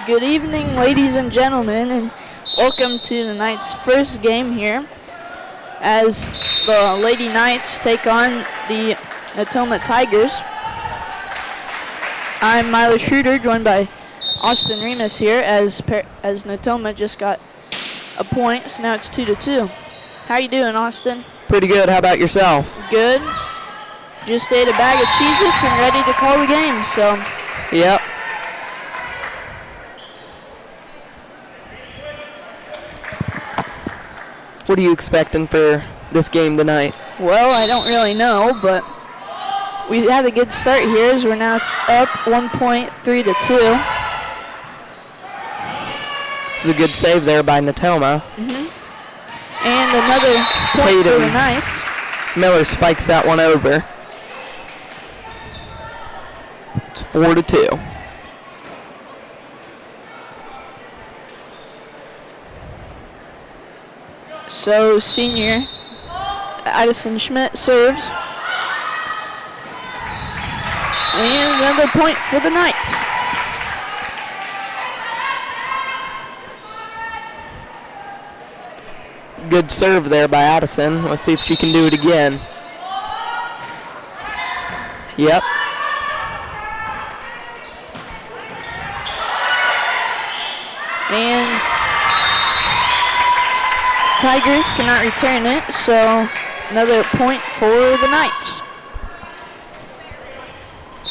Good evening, ladies and gentlemen, and welcome to the Knights' first game here as the Lady Knights take on the Natoma Tigers. I'm Milo Schroeder, joined by Austin Remus here as Natoma just got a point, so now it's 2-2. How you doing, Austin? Pretty good. How about yourself? Good. Just ate a bag of Cheez-Its and ready to call the game, so. Yep. What are you expecting for this game tonight? Well, I don't really know, but we have a good start here as we're now up 1 point, 3-2. It was a good save there by Natoma. And another point for the Knights. Miller spikes that one over. It's 4-2. So senior Addison Schmidt serves. And another point for the Knights. Good serve there by Addison. Let's see if she can do it again. Yep. And Tigers cannot return it, so another point for the Knights.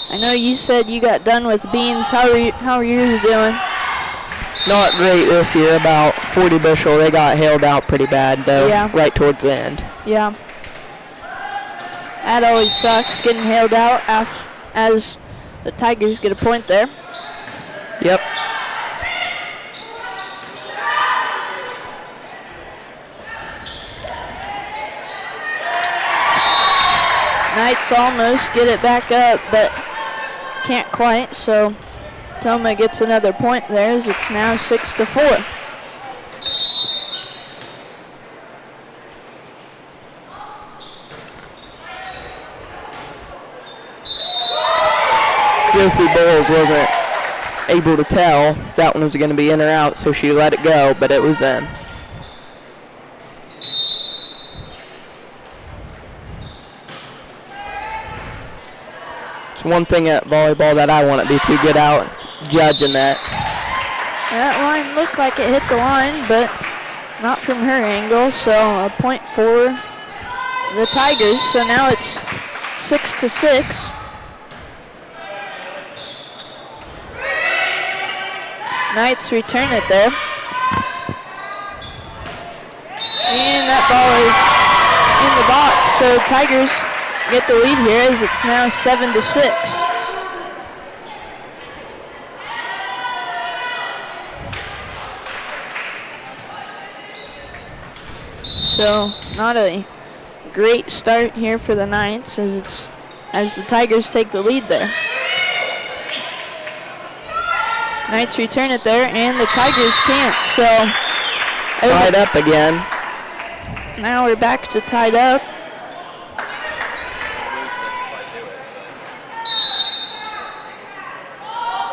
I know you said you got done with beans. How are yours doing? Not great this year, about 40 bushel. They got hailed out pretty bad, though, right towards the end. Yeah. That always sucks, getting hailed out as the Tigers get a point there. Yep. Knights almost get it back up, but can't quite, so Natoma gets another point there as it's now 6-4. Josie Bowles wasn't able to tell that one was going to be in or out, so she let it go, but it was in. It's one thing at volleyball that I want to be too good out, judging that. That line looked like it hit the line, but not from her angle, so a point for the Tigers. So now it's 6-6. Knights return it there. And that ball is in the box, so Tigers get the lead here as it's now 7-6. So not a great start here for the Knights as the Tigers take the lead there. Knights return it there, and the Tigers can't, so. Tied up again. Now we're back to tied up.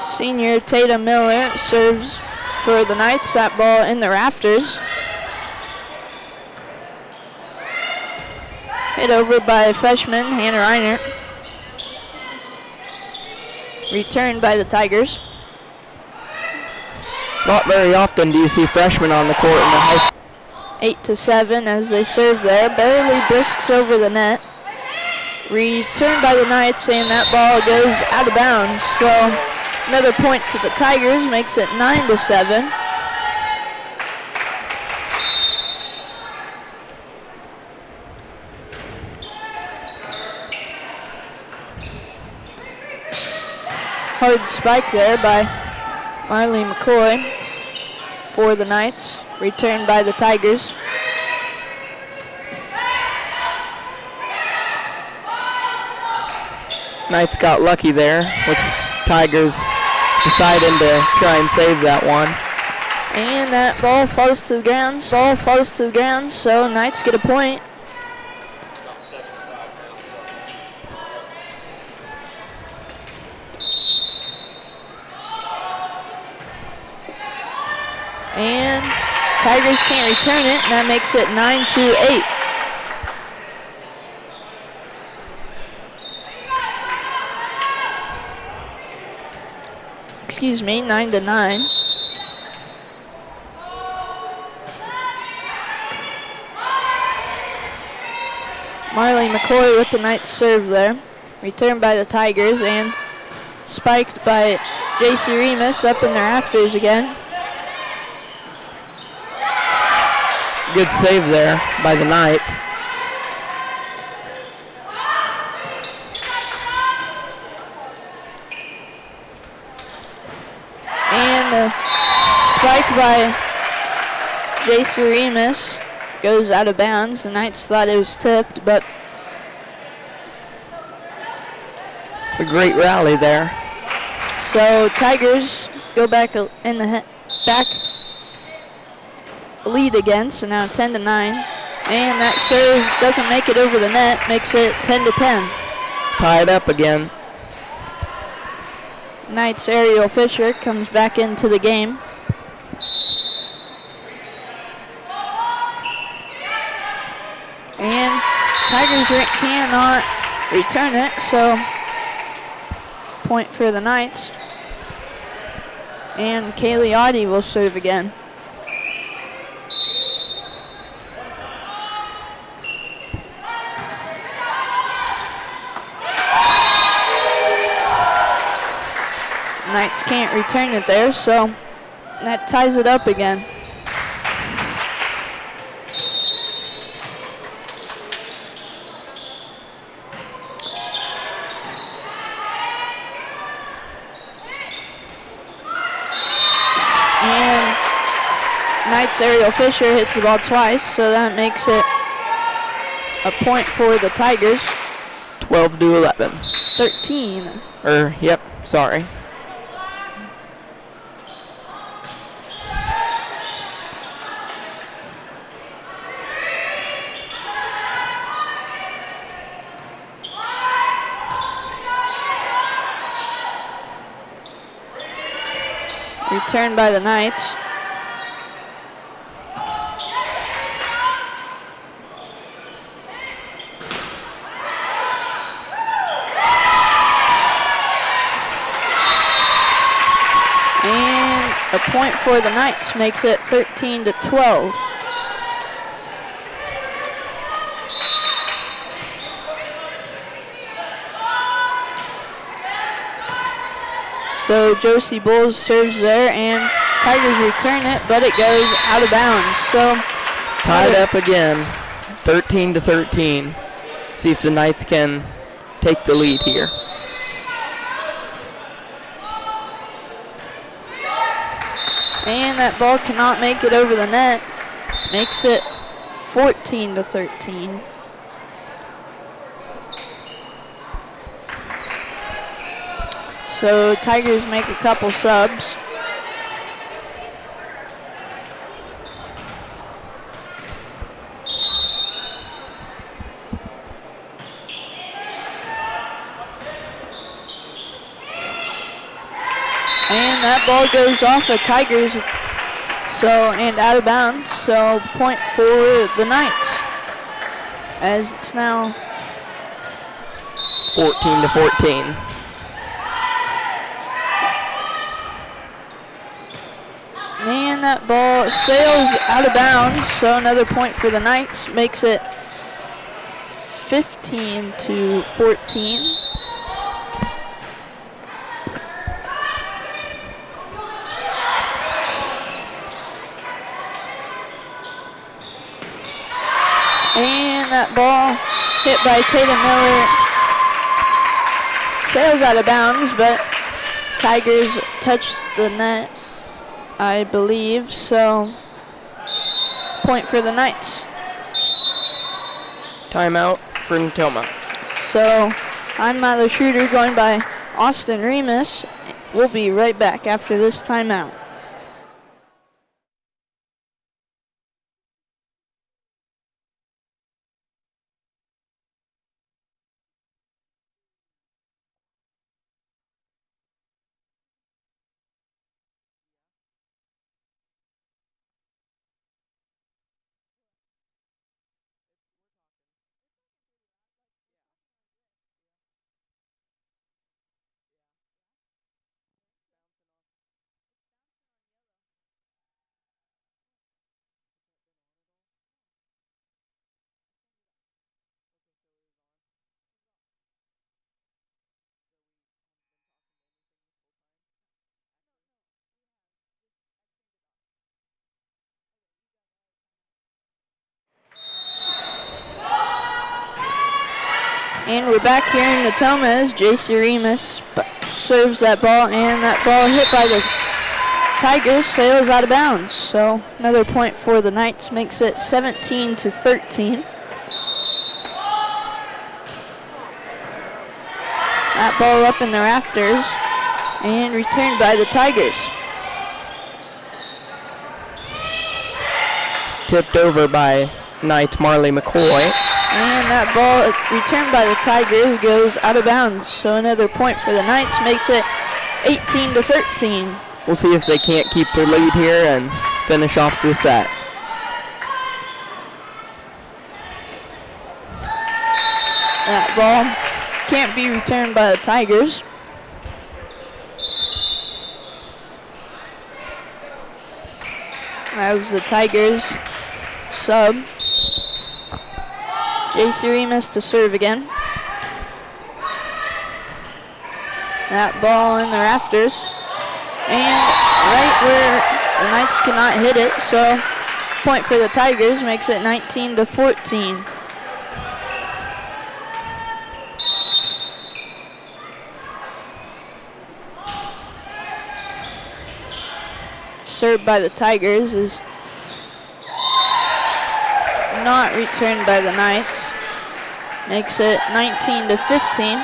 Senior Tatum Miller serves for the Knights. That ball in the rafters. Hit over by freshman Hannah Reiner. Returned by the Tigers. Not very often do you see freshmen on the court in the high school. 8-7 as they serve there. Barely brisks over the net. Returned by the Knights, and that ball goes out of bounds. So another point to the Tigers makes it 9-7. Hard spike there by Marley McCoy for the Knights, returned by the Tigers. Knights got lucky there with Tigers deciding to try and save that one. And that ball falls to the ground, so Knights get a point. Tigers can't return it, and that makes it 9-8. Excuse me, 9-9. Marley McCoy with the Knights serve there. Returned by the Tigers and spiked by J.C. Remus up in their afters again. Good save there by the Knights. And spike by J.C. Remus goes out of bounds. The Knights thought it was tipped, but a great rally there. So Tigers go back in the back lead again, so now 10-9. And that serve doesn't make it over the net, makes it 10-10. Tied up again. Knights Ariel Fisher comes back into the game. And Tigers cannot return it, so point for the Knights. And Kaylee Audie will serve again. Knights can't return it there, so that ties it up again. And Knights Ariel Fisher hits the ball twice, so that makes it a point for the Tigers. 12-11. 13. Yep, sorry. Returned by the Knights. And a point for the Knights makes it 13-12. So Josie Bulls serves there, and Tigers return it, but it goes out of bounds. So tied up again, 13-13. See if the Knights can take the lead here. And that ball cannot make it over the net. Makes it 14-13. So Tigers make a couple subs. And that ball goes off of Tigers, and out of bounds. So point for the Knights, as it's now 14-14. And that ball sails out of bounds, so another point for the Knights, makes it 15-14. And that ball hit by Tatum Miller sails out of bounds, but Tigers touched the net, I believe, so point for the Knights. Timeout for Natoma. So I'm Milo Schroeder, joined by Austin Remus. We'll be right back after this timeout. And we're back here in Natoma as J.C. Remus serves that ball, and that ball hit by the Tigers sails out of bounds. So another point for the Knights makes it 17-13. That ball up in the rafters and returned by the Tigers. Tipped over by Knights Marley McCoy. And that ball returned by the Tigers goes out of bounds. So another point for the Knights makes it 18-13. We'll see if they can't keep their lead here and finish off the set. That ball can't be returned by the Tigers. That was the Tigers sub. J.C. Remus to serve again. That ball in the rafters. And right where the Knights cannot hit it, so point for the Tigers makes it 19-14. Served by the Tigers is not returned by the Knights. Makes it 19-15.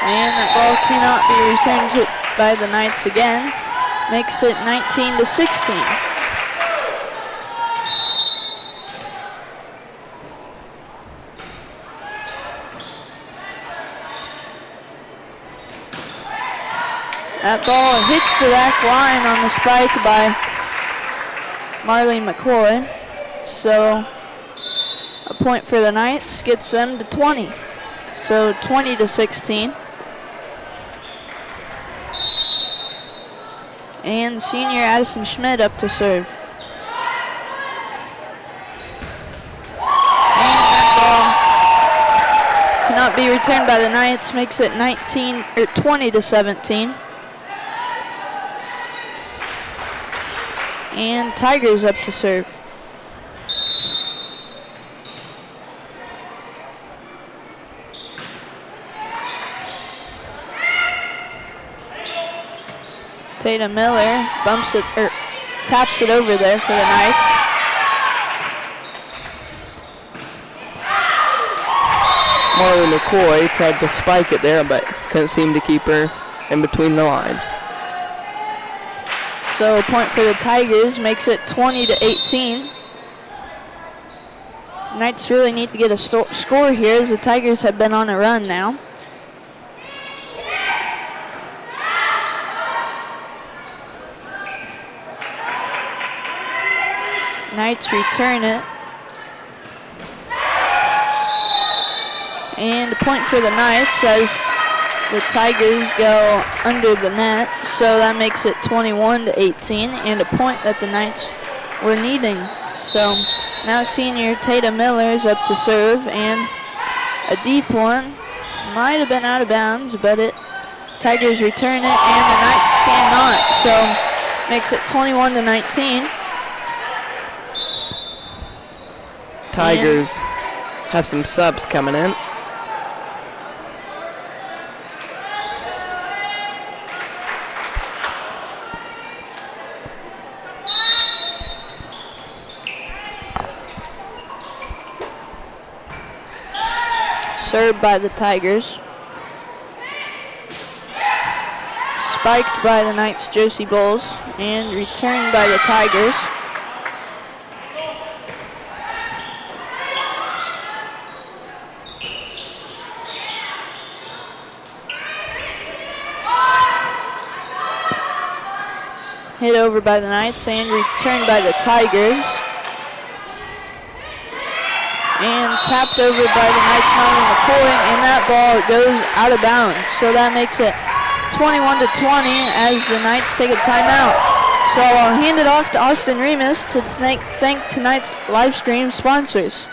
And that ball cannot be returned by the Knights again. Makes it 19-16. That ball hits the back line on the spike by Marley McCoy. So a point for the Knights gets them to 20. So 20-16. And senior Addison Schmidt up to serve. And that ball cannot be returned by the Knights, makes it 20-17. And Tigers up to serve. Tatum Miller bumps it, or taps it over there for the Knights. Marley McCoy tried to spike it there, but couldn't seem to keep her in between the lines. So a point for the Tigers makes it 20-18. Knights really need to get a score here as the Tigers have been on a run now. Knights return it. And a point for the Knights as the Tigers go under the net, so that makes it 21-18, and a point that the Knights were needing. So now senior Tatum Miller is up to serve, and a deep one. Might have been out of bounds, but Tigers return it, and the Knights cannot. So makes it 21-19. Tigers have some subs coming in. Served by the Tigers. Spiked by the Knights' Josie Bowles and returned by the Tigers. Hit over by the Knights and returned by the Tigers. And tapped over by the Knights Marley McCoy, and that ball goes out of bounds. So that makes it 21-20 as the Knights take a timeout. So I'll hand it off to Austin Remus to thank tonight's live stream sponsors.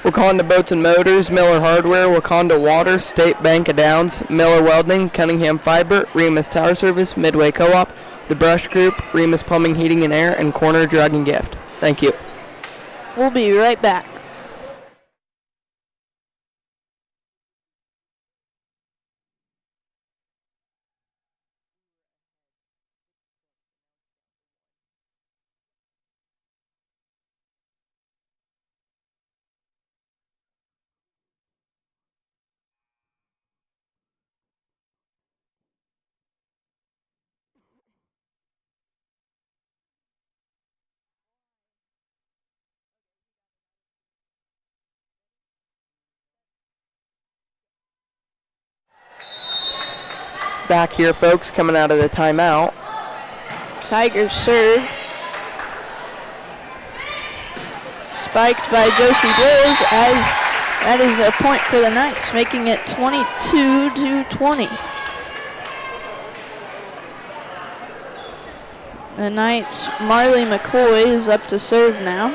Wakanda Boats and Motors, Miller Hardware, Wakanda Water, State Bank of Downs, Miller Welding, Cunningham Fiber, Remus Tower Service, Midway Co-op, The Brush Group, Remus Plumbing, Heating and Air, and Corner Drug and Gift. Thank you. We'll be right back. Back here, folks, coming out of the timeout. Tigers serve. Spiked by Josie Dills, as that is a point for the Knights, making it 22-20. The Knights' Marley McCoy is up to serve now.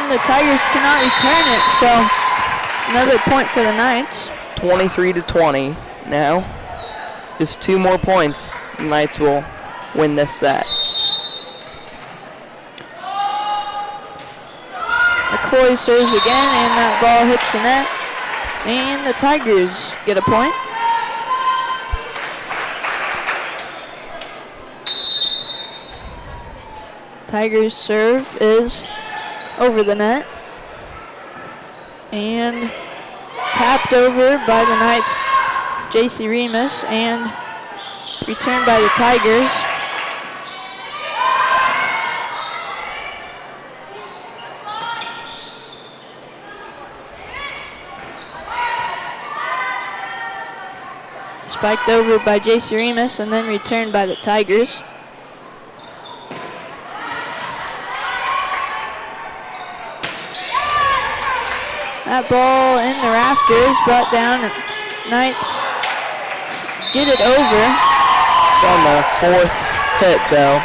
The Tigers cannot return it, so another point for the Knights. 23-20 now. Just 2 more points. The Knights will win this set. McCoy serves again, and that ball hits the net. And the Tigers get a point. Tigers serve is over the net and tapped over by the Knights' J.C. Remus and returned by the Tigers. Spiked over by J.C. Remus and then returned by the Tigers. That ball in the rafters, brought down, and Knights get it over. It's on the 4th hit, though,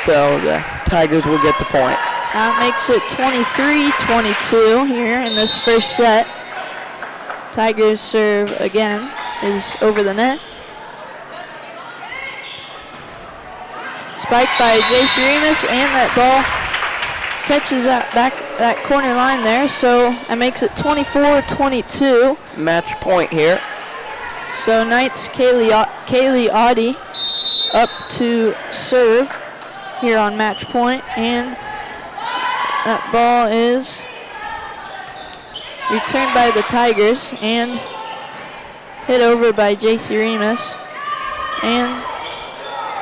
so the Tigers will get the point. That makes it 23-22 here in this first set. Tigers serve again is over the net. Spiked by J.C. Remus, and that ball catches that corner line there, so that makes it 24-22. Match point here. So Knights' Kaylee Audie up to serve here on match point, and that ball is returned by the Tigers and hit over by J.C. Remus, and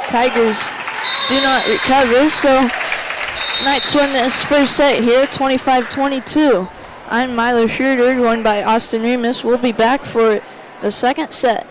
Tigers do not recover, so Knights win this first set here, 25-22. I'm Milo Schroeder, joined by Austin Remus. We'll be back for the second set.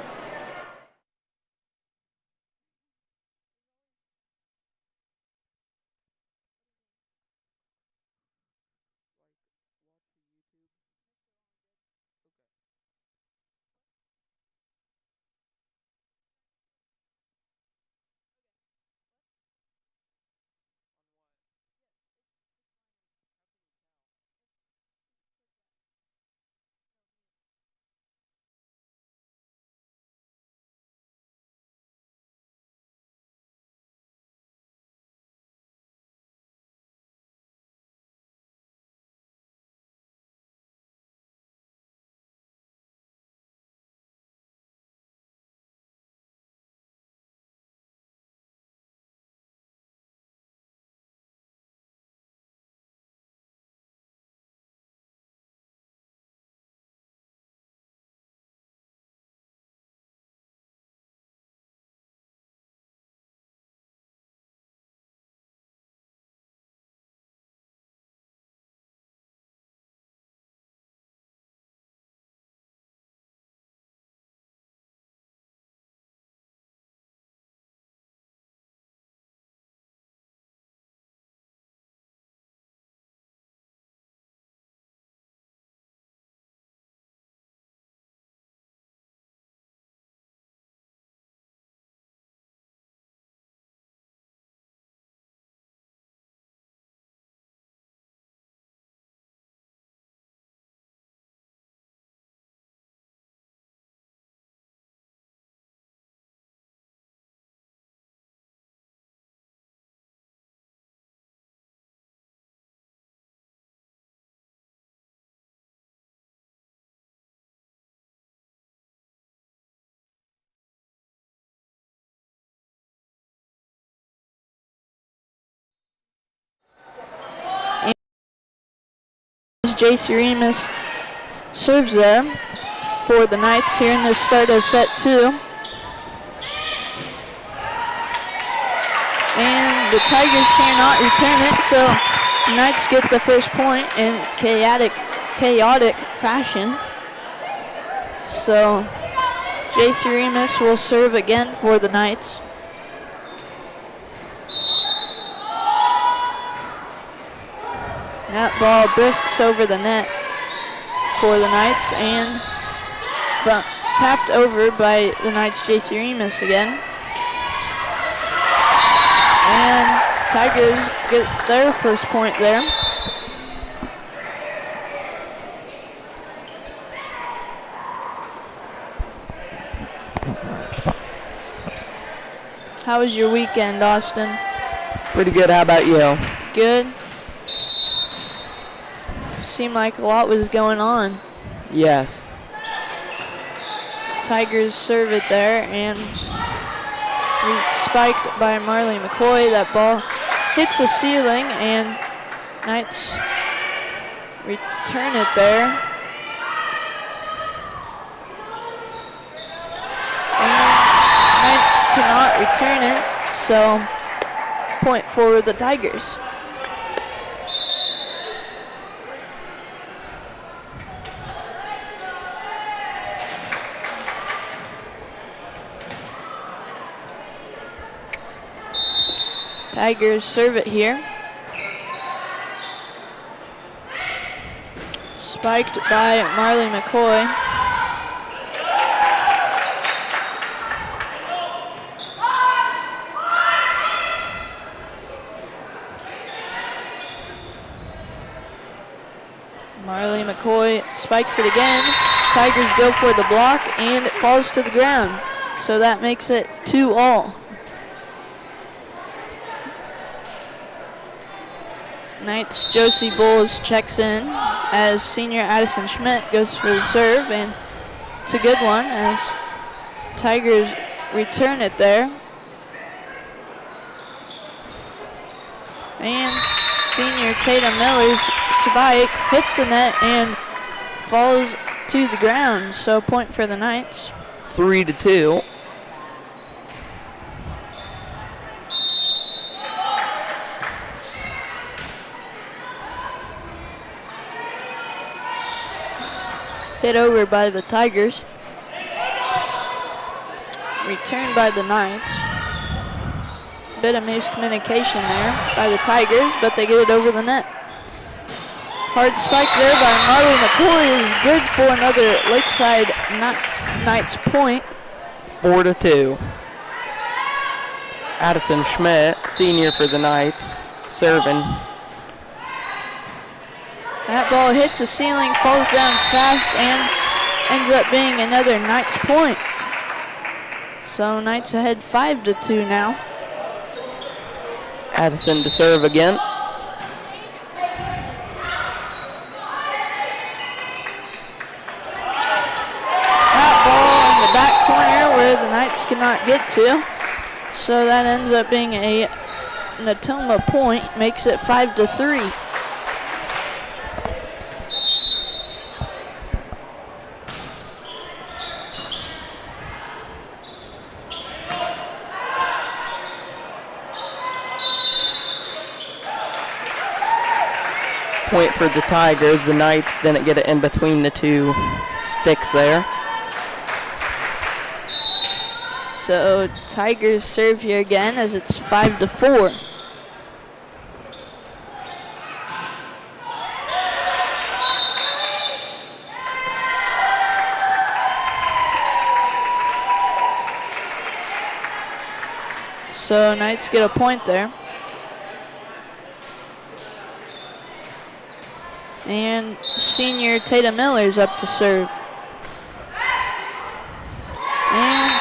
J.C. Remus serves there for the Knights here in the start of set 2. And the Tigers cannot return it, so the Knights get the first point in chaotic fashion. So J.C. Remus will serve again for the Knights. That ball brisks over the net for the Knights and tapped over by the Knights' J.C. Remus again. And Tigers get their first point there. How was your weekend, Austin? Pretty good. How about you? Good. Seemed like a lot was going on. Yes. Tigers serve it there and spiked by Marley McCoy. That ball hits the ceiling and Knights return it there. And Knights cannot return it, so point for the Tigers. Tigers serve it here. Spiked by Marley McCoy. Marley McCoy spikes it again. Tigers go for the block and it falls to the ground. So that makes it 2-all. Knights Josie Bowles checks in as senior Addison Schmidt goes for the serve, and it's a good one as Tigers return it there. And senior Tatum Miller's spike hits the net and falls to the ground, so point for the Knights. 3-2. Hit over by the Tigers. Returned by the Knights. Bit of miscommunication there by the Tigers, but they get it over the net. Hard spike there by Marley McCoy is good for another Lakeside Knights point. 4-2. Addison Schmidt, senior for the Knights, serving. That ball hits the ceiling, falls down fast, and ends up being another Knights point. So Knights ahead 5-2 now. Addison to serve again. That ball in the back corner where the Knights cannot get to. So that ends up being a Natoma point, makes it 5-3. Point for the Tigers. The Knights didn't get it in between the two sticks there. So Tigers serve here again as it's 5-4. So Knights get a point there. And senior Tatum Miller's up to serve. And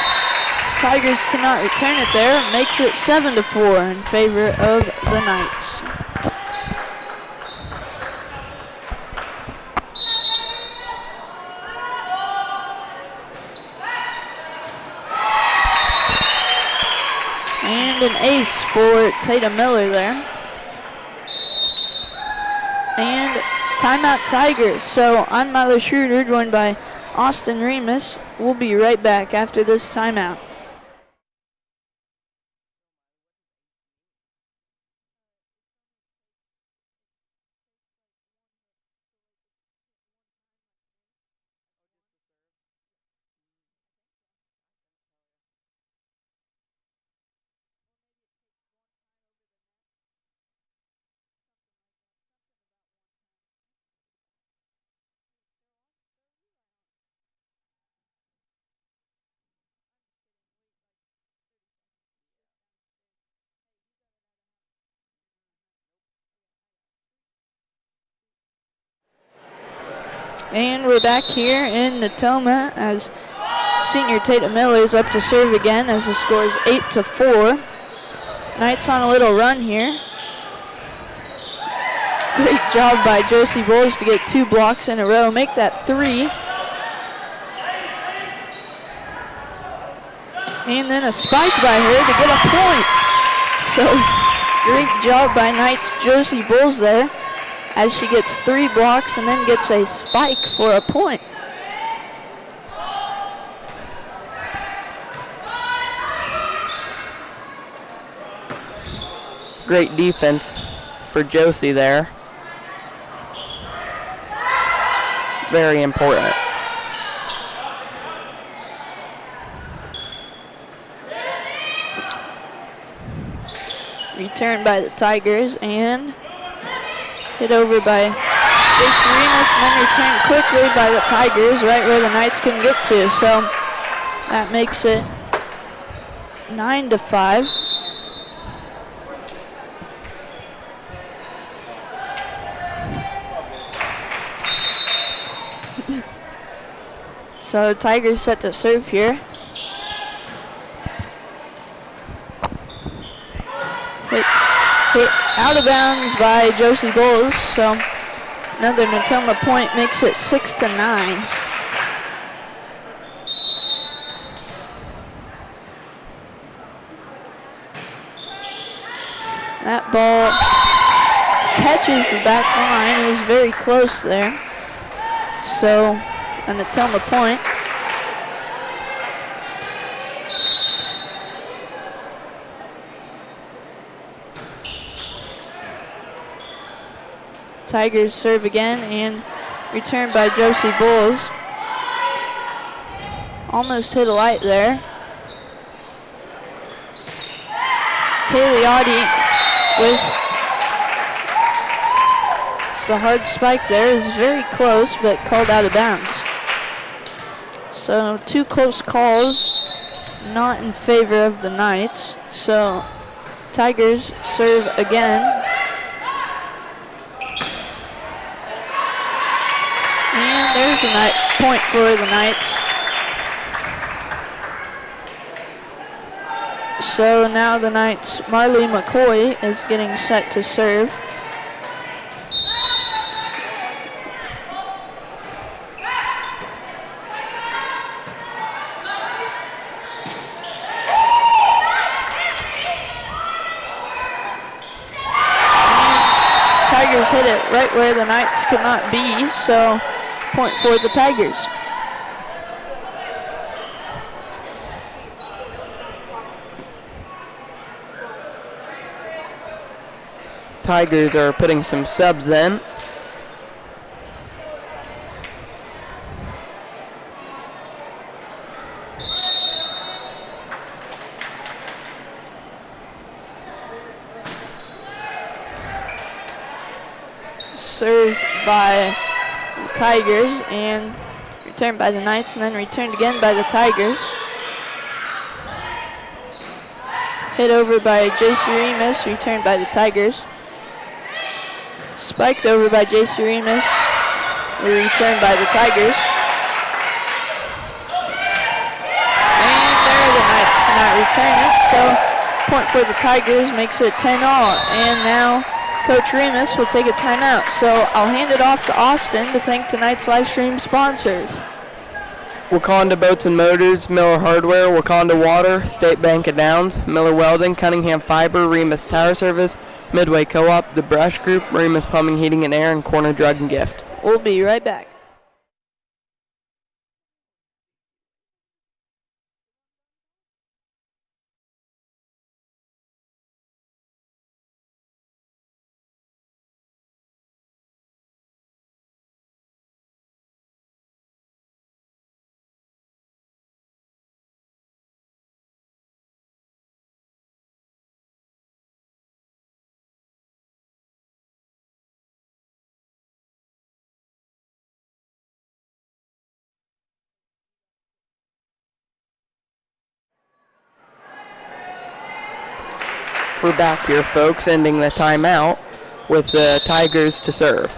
Tigers cannot return it there. It makes it 7-4 in favor of the Knights. And an ace for Tatum Miller there. And Timeout Tigers. So I'm Milo Schroeder, joined by Austin Remus. We'll be right back after this timeout. And we're back here in Natoma as senior Tatum Miller is up to serve again as the score is 8-4. Knights on a little run here. Great job by Josie Bowles to get 2 blocks in a row, make that 3. And then a spike by her to get a point. So great job by Knights Josie Bowles there, as she gets 3 blocks and then gets a spike for a point. Great defense for Josie there. Very important. Return by the Tigers and hit over by Jason Remus and then returned quickly by the Tigers right where the Knights couldn't get to. So that makes it 9-5. So Tigers set to serve here. Hit out of bounds by Josie Bowles, so another Natoma point makes it 6-9. That ball catches the back line. It was very close there. So a Natoma point. Tigers serve again and return by Josie Bowles. Almost hit a light there. Kaylee with the hard spike there is very close but called out of bounds. So 2 close calls, not in favor of the Knights. So Tigers serve again. And there's a point for the Knights. So now the Knights, Marley McCoy is getting set to serve. Tigers hit it right where the Knights could not be, so point for the Tigers. Tigers are putting some subs in. Served by the Tigers and returned by the Knights and then returned again by the Tigers. Hit over by JC Remus, returned by the Tigers. Spiked over by JC Remus, returned by the Tigers. And there the Knights cannot return it, so point for the Tigers makes it 10-all. And now Coach Remus will take a timeout. So I'll hand it off to Austin to thank tonight's live stream sponsors. Wakanda Boats and Motors, Miller Hardware, Wakanda Water, State Bank of Downs, Miller Welding, Cunningham Fiber, Remus Tower Service, Midway Co-op, The Brush Group, Remus Plumbing, Heating and Air, and Corner Drug and Gift. We'll be right back. We're back here, folks, ending the timeout with the Tigers to serve.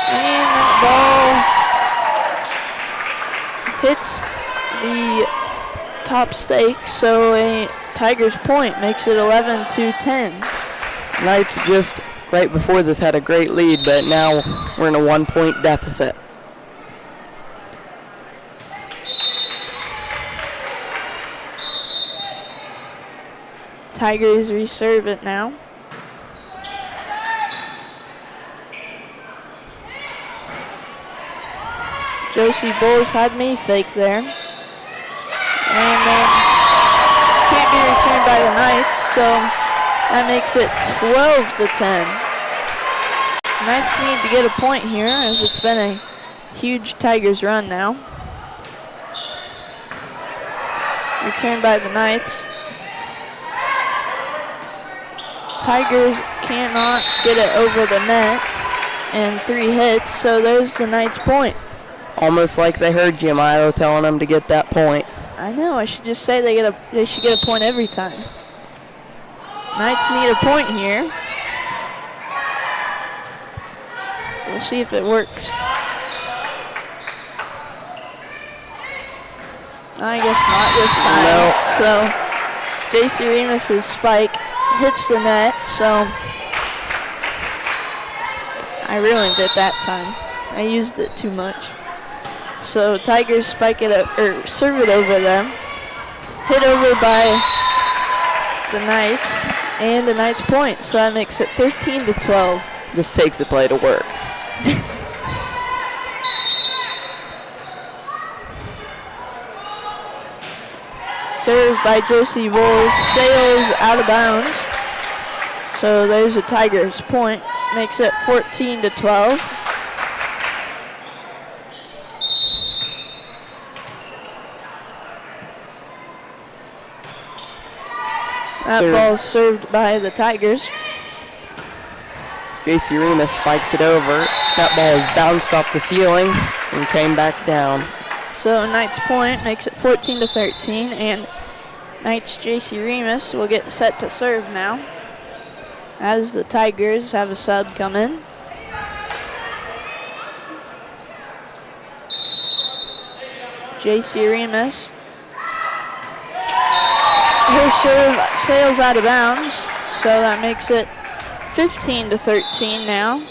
And that ball hits the top stake, so a Tigers point makes it 11-10. Knights just right before this had a great lead, but now we're in a 1-point deficit. Tigers reserve it now. Josie Bowles had me fake there. And then can't be returned by the Knights, so that makes it 12-10. Knights need to get a point here, as it's been a huge Tigers run now. Returned by the Knights. Tigers cannot get it over the net, and 3 hits, so there's the Knights' point. Almost like they heard you, Milo, telling them to get that point. I know, I should just say they should get a point every time. Knights need a point here. We'll see if it works. I guess not this time. No. So J.C. Remus's spike hits the net, so I ruined it that time. I used it too much. So Tigers spike it or serve it over them. Hit over by the Knights, and the Knights point, so that makes it 13-12. This takes the play to work. Served by Josie Bowles, sails out of bounds. So there's a Tigers point, makes it 14-12. That ball served by the Tigers. J.C. Remus spikes it over. That ball is bounced off the ceiling and came back down. So Knights point makes it 14-13, and Knights J.C. Remus will get set to serve now, as the Tigers have a sub come in. J.C. Remus. Her serve sails out of bounds, so that makes it 15-13 now.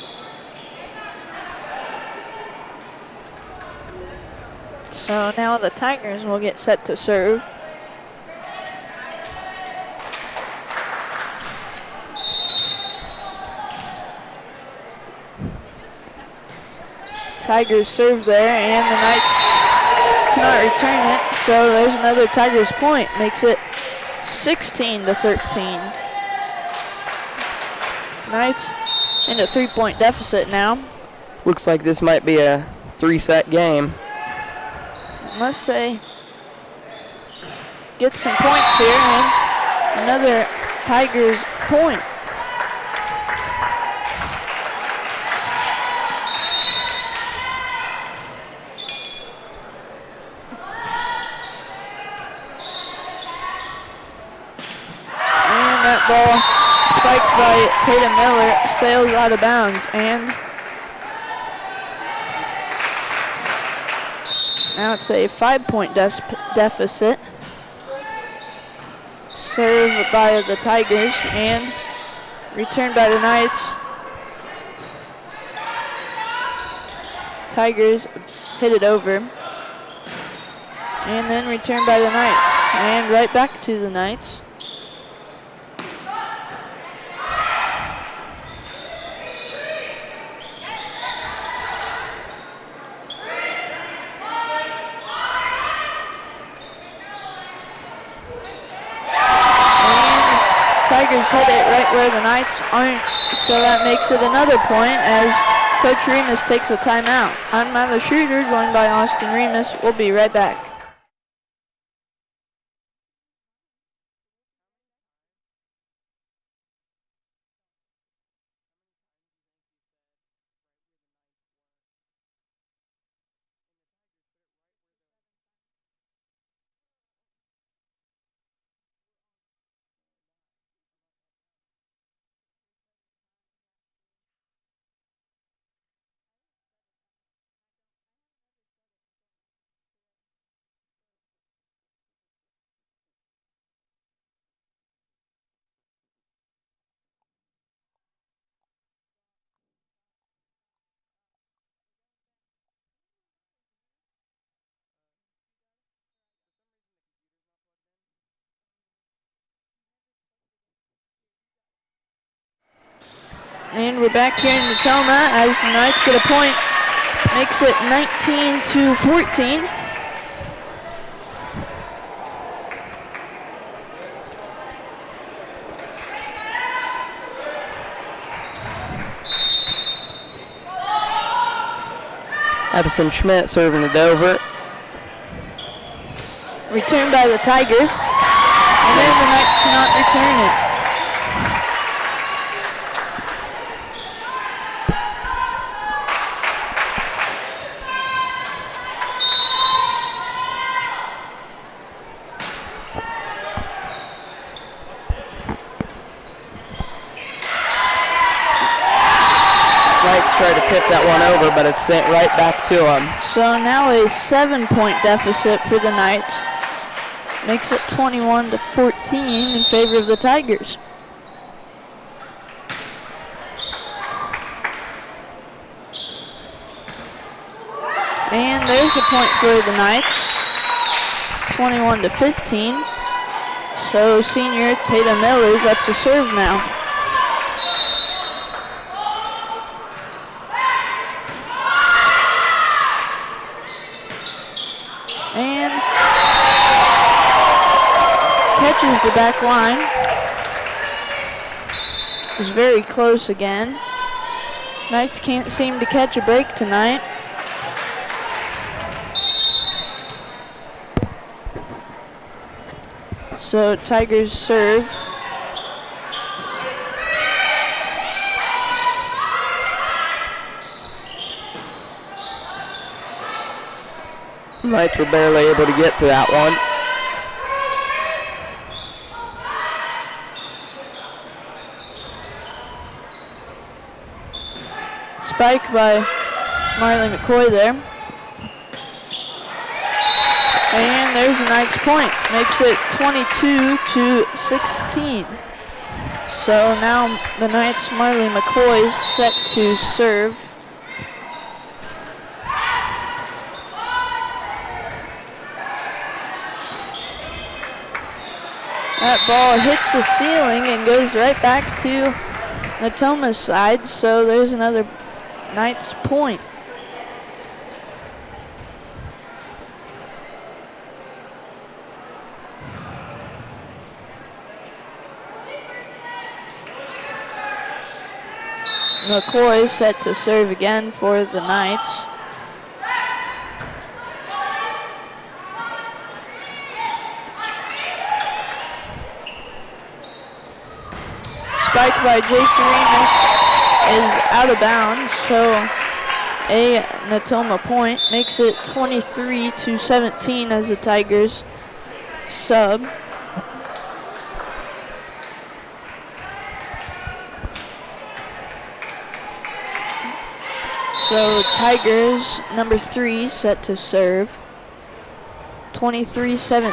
So now the Tigers will get set to serve. Tigers serve there, and the Knights cannot return it, so there's another Tigers point, makes it 16-13. Knights in a 3-point deficit now. Looks like this might be a 3-set game. Unless they get some points here, and another Tigers point. Ball spiked by Tatum Miller, sails out of bounds, and now it's a 5-point deficit. Served by the Tigers, and Returned by the Knights. Tigers hit it over. And then returned by the Knights. And right back to the Knights. Tigers hit it right where the Knights aren't, so that makes it another point as Coach Remus takes a timeout. I'm Milo Schroeder, joined by Austin Remus. We'll be right back. And we're back here in Natoma as the Knights get a point. Makes it 19-14. Addison Schmidt serving it over. Returned by the Tigers. And then the Knights cannot return it. Try to tip that one over, but it's sent right back to them. So now a 7-point deficit for the Knights. Makes it 21-14 in favor of the Tigers. And there's a point for the Knights. 21-15. So senior Tatum Miller's up to serve now. Catches the back line. It was very close again. Knights can't seem to catch a break tonight. So Tigers serve. Knights were barely able to get to that one. Spike by Marley McCoy there. And there's a Knights point. Makes it 22-16. So now the Knights' Marley McCoy is set to serve. That ball hits the ceiling and goes right back to Natoma's side. So there's another Knights point. McCoy set to serve again for the Knights. Spike by Jason Remus is out of bounds, so a Natoma point makes it 23-17 as the Tigers sub. So Tigers number 3 set to serve. 23-17.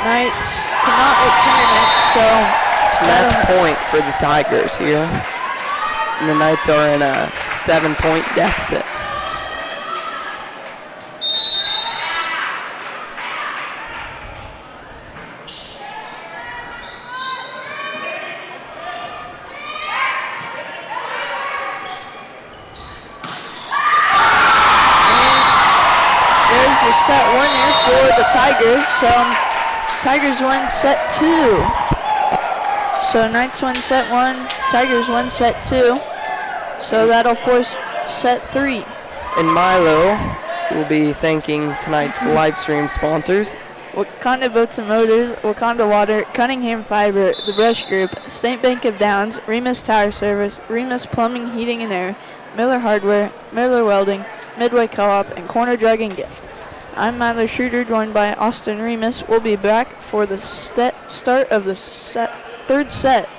Knights cannot return it, so Next match point for the Tigers here. And the Knights are in a 7-point deficit. There's the set winner for the Tigers. So Tigers win set 2. So Knights win set 1, Tigers win set 2. So that'll force set 3. And Milo will be thanking tonight's live stream sponsors. Wakanda Boats and Motors, Wakanda Water, Cunningham Fiber, The Brush Group, State Bank of Downs, Remus Tower Service, Remus Plumbing, Heating and Air, Miller Hardware, Miller Welding, Midway Co-op, and Corner Drug and Gift. I'm Milo Schroeder, joined by Austin Remus. We'll be back for the start of the third set.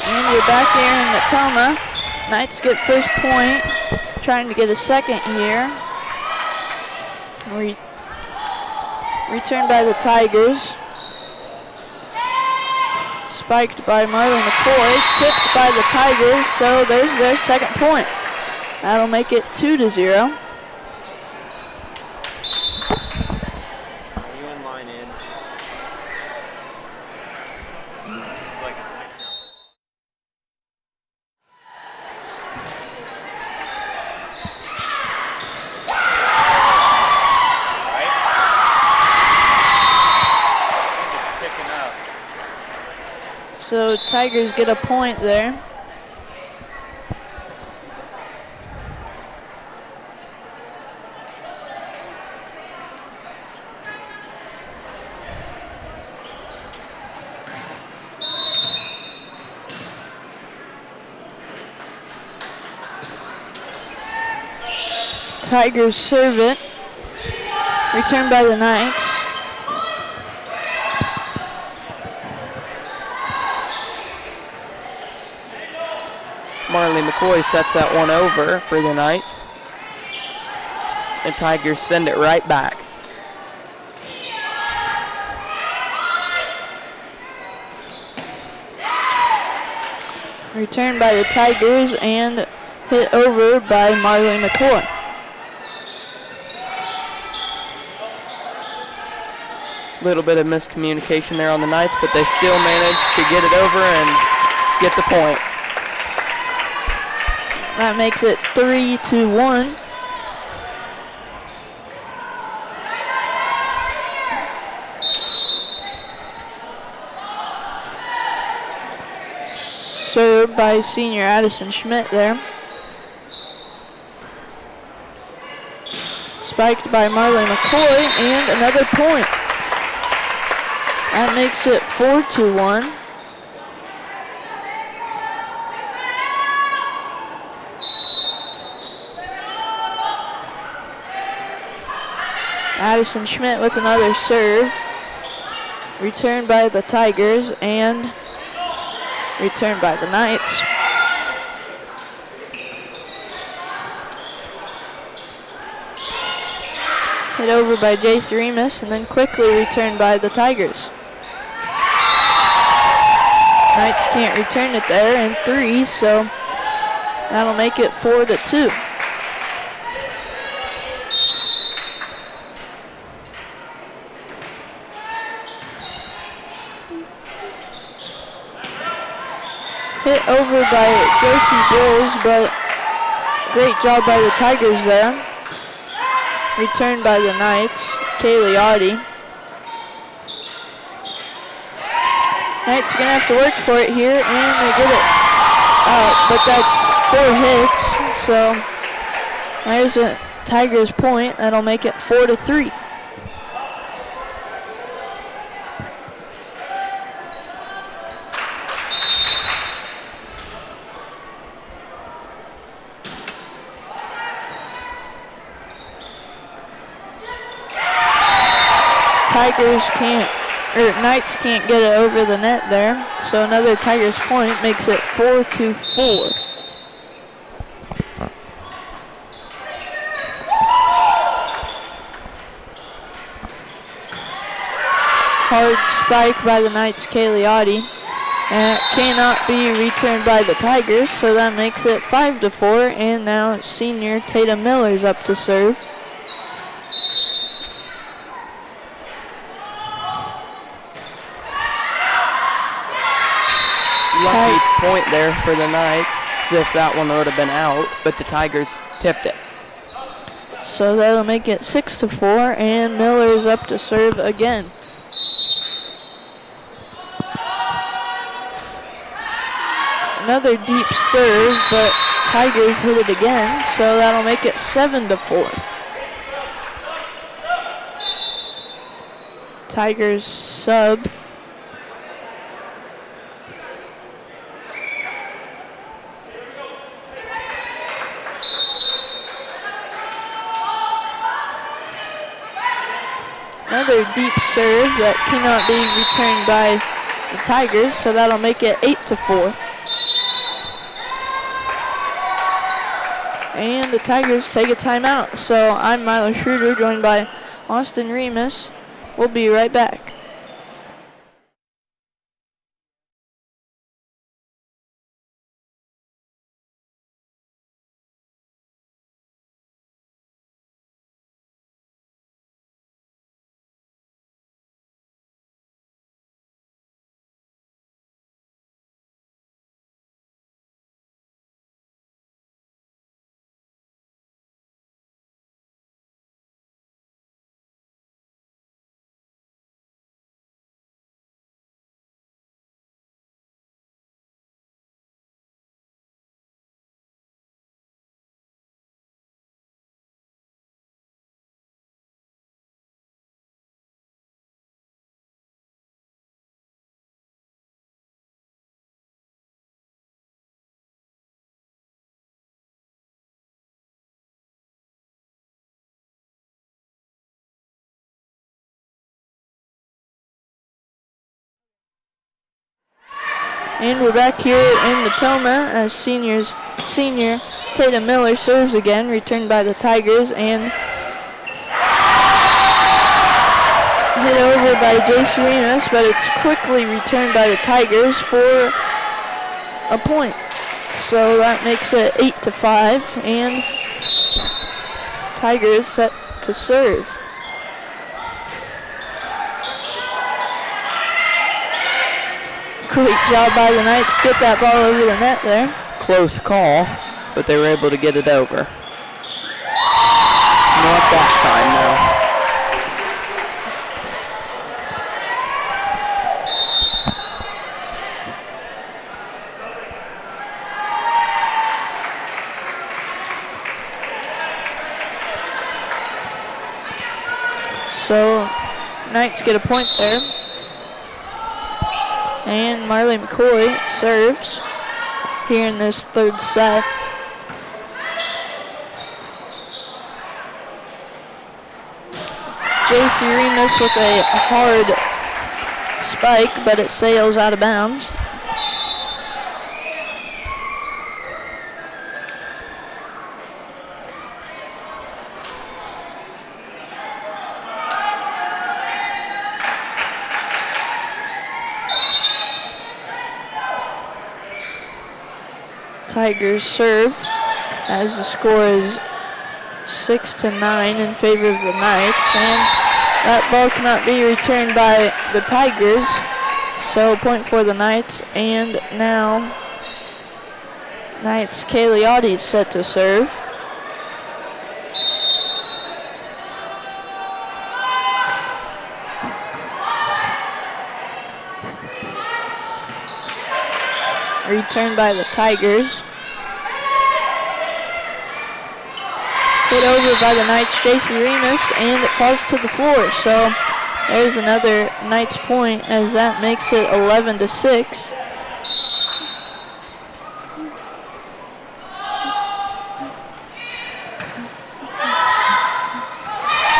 And we're back here in Natoma. Knights get first point, trying to get a second here. Returned by the Tigers. Spiked by Marlon McCoy, tipped by the Tigers, so there's their second point. That'll make it 2-0. So Tigers get a point there. Tigers serve it. Returned by the Knights. Marley McCoy sets that one over for the Knights. The Tigers send it right back. Returned by the Tigers and hit over by Marley McCoy. Little bit of miscommunication there on the Knights, but they still managed to get it over and get the point. That makes it 3-1. Served by senior Addison Schmidt there. Spiked by Marley McCoy, and another point. That makes it 4-1. Addison Schmidt with another serve. Returned by the Tigers and returned by the Knights. Hit over by Jace Remus and then quickly returned by the Tigers. Knights can't return it there in 3, so that'll make it 4-2. Hit over by Josie Bowles, but great job by the Tigers there. Returned by the Knights, Kaylee Audie. Knights are going to have to work for it here, and they get it. But that's 4 hits, so there's a Tigers point. That'll make it 4-3. Knights can't get it over the net there, so another Tigers point makes it 4-4. Hard spike by the Knights' Kaylee Audie. And it cannot be returned by the Tigers, so that makes it 5-4, and now senior Tatum Miller's up to serve. Lucky point there for the Knights, as if that one would have been out, but the Tigers tipped it. So that'll make it 6-4, and Miller is up to serve again. Another deep serve, but Tigers hit it again, so that'll make it 7-4. Tigers sub. Another deep serve that cannot be returned by the Tigers, so that'll make it 8-4. And the Tigers take a timeout. So I'm Milo Schroeder, joined by Austin Remus. We'll be right back. And we're back here in Natoma as senior Tatum Miller serves again, returned by the Tigers, and hit over by J.C. Remus, but it's quickly returned by the Tigers for a point. So that makes it 8-5, and Tigers set to serve. Great job by the Knights to get that ball over the net there. Close call, but they were able to get it over. Not that time, though. So Knights get a point there. And Marley McCoy serves here in this third set. J.C. Remus with a hard spike, but it sails out of bounds. Tigers serve as the score is 6-9 in favor of the Knights, and that ball cannot be returned by the Tigers, so point for the Knights. And now Knights Cagliotti is set to serve. Returned by the Tigers. Hit over by the Knights' J.C. Remus, and it falls to the floor. So there's another Knights point, as that makes it 11-6.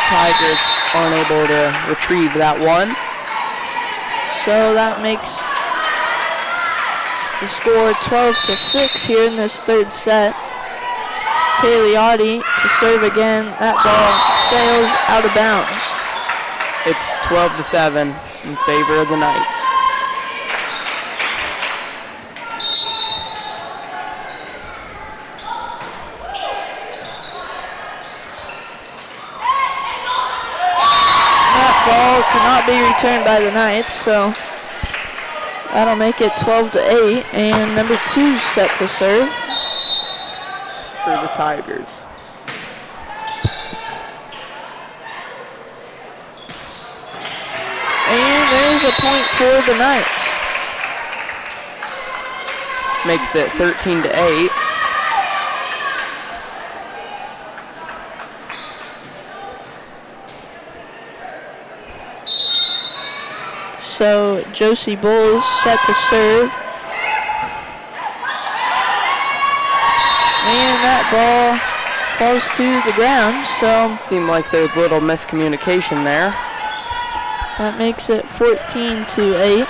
Tigers aren't able to retrieve that one. So that makes the score 12-6 here in this third set. Cagliotti to serve again. That ball sails out of bounds. It's 12-7 in favor of the Knights. That ball cannot be returned by the Knights, so that'll make it 12-8, and number 2 set to serve for the Tigers. And there's a point for the Knights. Makes it 13-8. So Josie Bull is set to serve. And that ball falls to the ground, so seemed like there's a little miscommunication there. That makes it 14-8.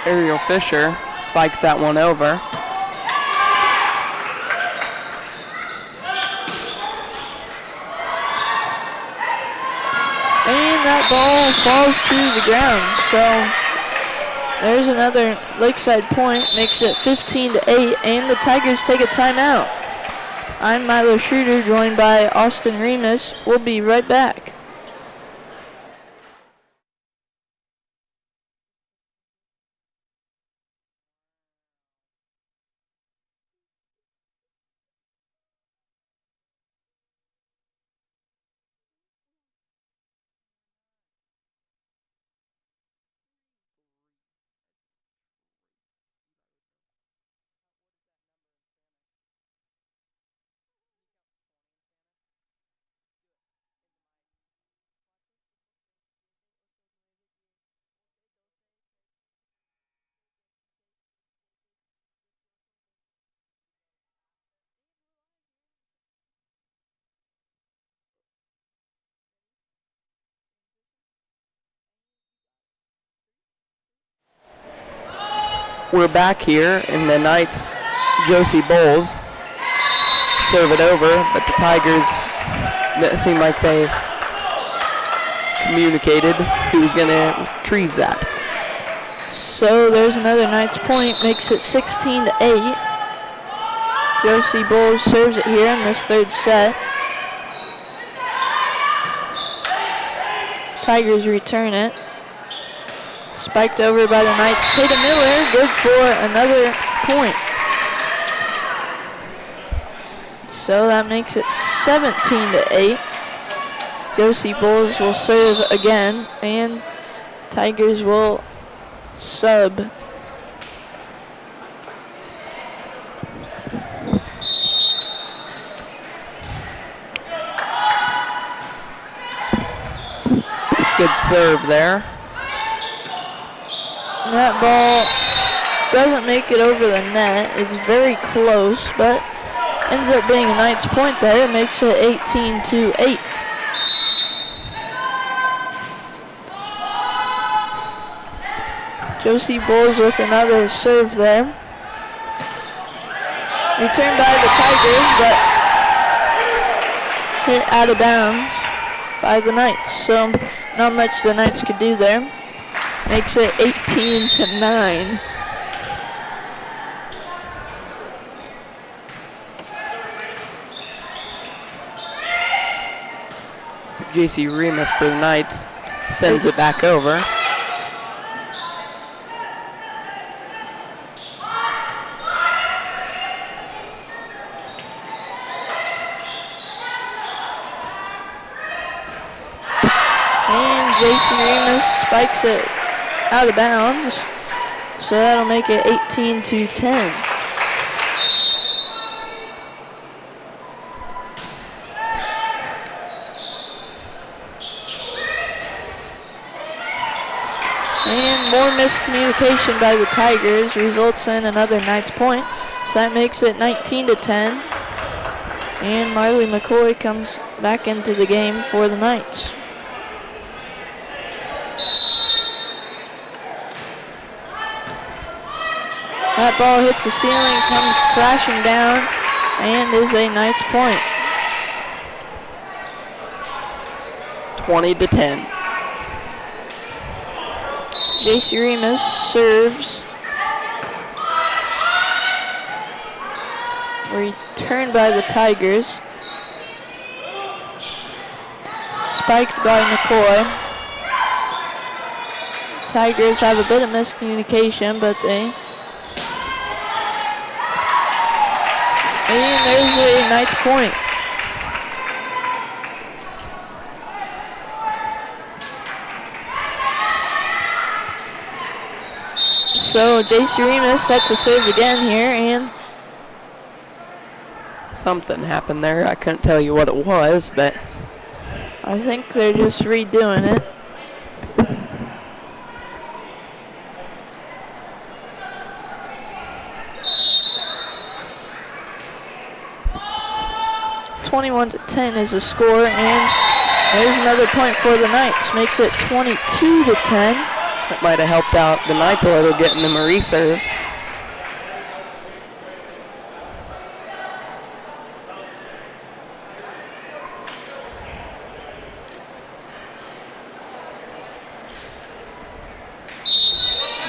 Ariel Fisher spikes that one over. And that ball falls to the ground. So there's another Lakeside point, makes it 15-8, and the Tigers take a timeout. I'm Milo Schroeder, joined by Austin Remus. We'll be right back. we're back here, and the Knights, Josie Bowles, serve it over, but the Tigers, it seemed like they communicated who was going to retrieve that. So there's another Knights point, makes it 16-8. Josie Bowles serves it here in this third set. Tigers return it. Spiked over by the Knights. Tatum Miller, good for another point. So that makes it 17-8. Josie Bowles will serve again, and Tigers will sub. Good serve there. That ball doesn't make it over the net. It's very close, but ends up being a Knights point there. It makes it 18-8. Josie Bowles with another serve there. Returned by the Tigers, but hit out of bounds by the Knights. So not much the Knights could do there. Makes it 18-9. J.C. Remus for the Knights sends it back over. And J.C. Remus spikes it out of bounds. So that'll make it 18-10. And more miscommunication by the Tigers results in another Knights point. So that makes it 19-10. And Marley McCoy comes back into the game for the Knights. That ball hits the ceiling, comes crashing down, and is a Knights point. 20-10. J.C. Remus serves. Returned by the Tigers. Spiked by McCoy. Tigers have a bit of miscommunication, but they... And there's a Knights point. So J.C. Remus set to serve again here, and something happened there. I couldn't tell you what it was, but I think they're just redoing it. (21-10) is the score, and there's another point for the Knights. Makes it 22-10. That might have helped out the Knights a little, getting them a reserve.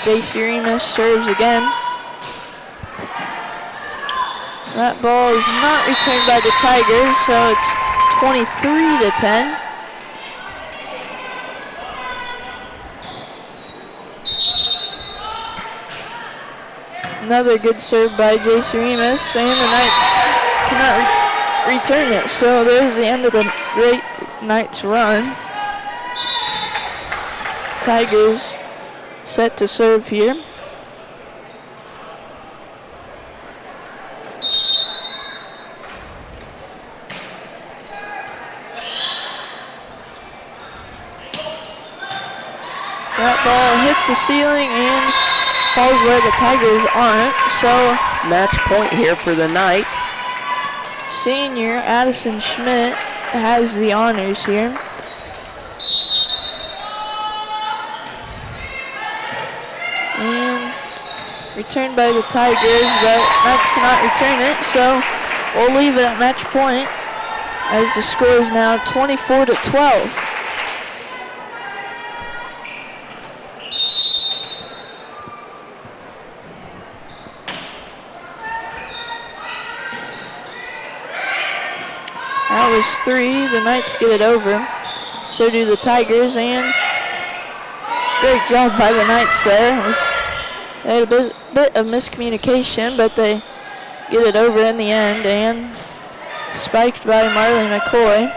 J.C. Remus serves again. That ball is not returned by the Tigers, so it's 23-10. Another good serve by J.C. Remus, and the Knights cannot return it. So there's the end of the great Knights run. Tigers set to serve here. That ball hits the ceiling and falls where the Tigers aren't, so match point here for the Knights. Senior Addison Schmidt has the honors here. And Returned by the Tigers, but Knights cannot return it, so we'll leave it at match point as the score is now 24-12. That was 3. The Knights get it over. So do the Tigers, and great job by the Knights there. They had a bit of miscommunication, but they get it over in the end, and spiked by Marley McCoy.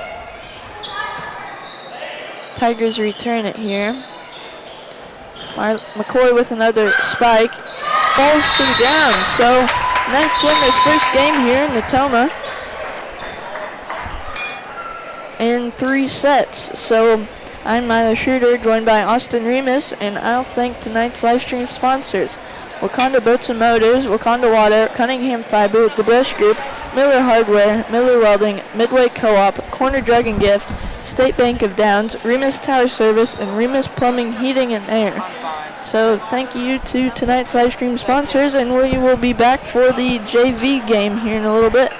Tigers return it here. McCoy with another spike. Falls to the ground, so Knights win this first game here in Natoma in 3 sets. So I'm Milo Schroeder, joined by Austin Remus, and I'll thank tonight's live stream sponsors: Wakanda Boats and Motors, Wakanda Water, Cunningham Fiber, The Brush Group, Miller Hardware, Miller Welding, Midway Co-op, Corner Drug and Gift, State Bank of Downs, Remus Tower Service, and Remus Plumbing, Heating and Air. So thank you to tonight's live stream sponsors, and we will be back for the JV game here in a little bit.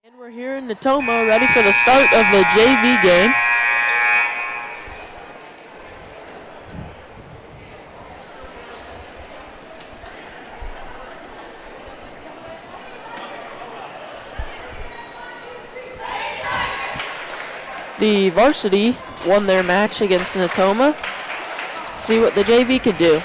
And we're here in Natoma, ready for the start of the JV game. The varsity won their match against Natoma. See what the JV could do.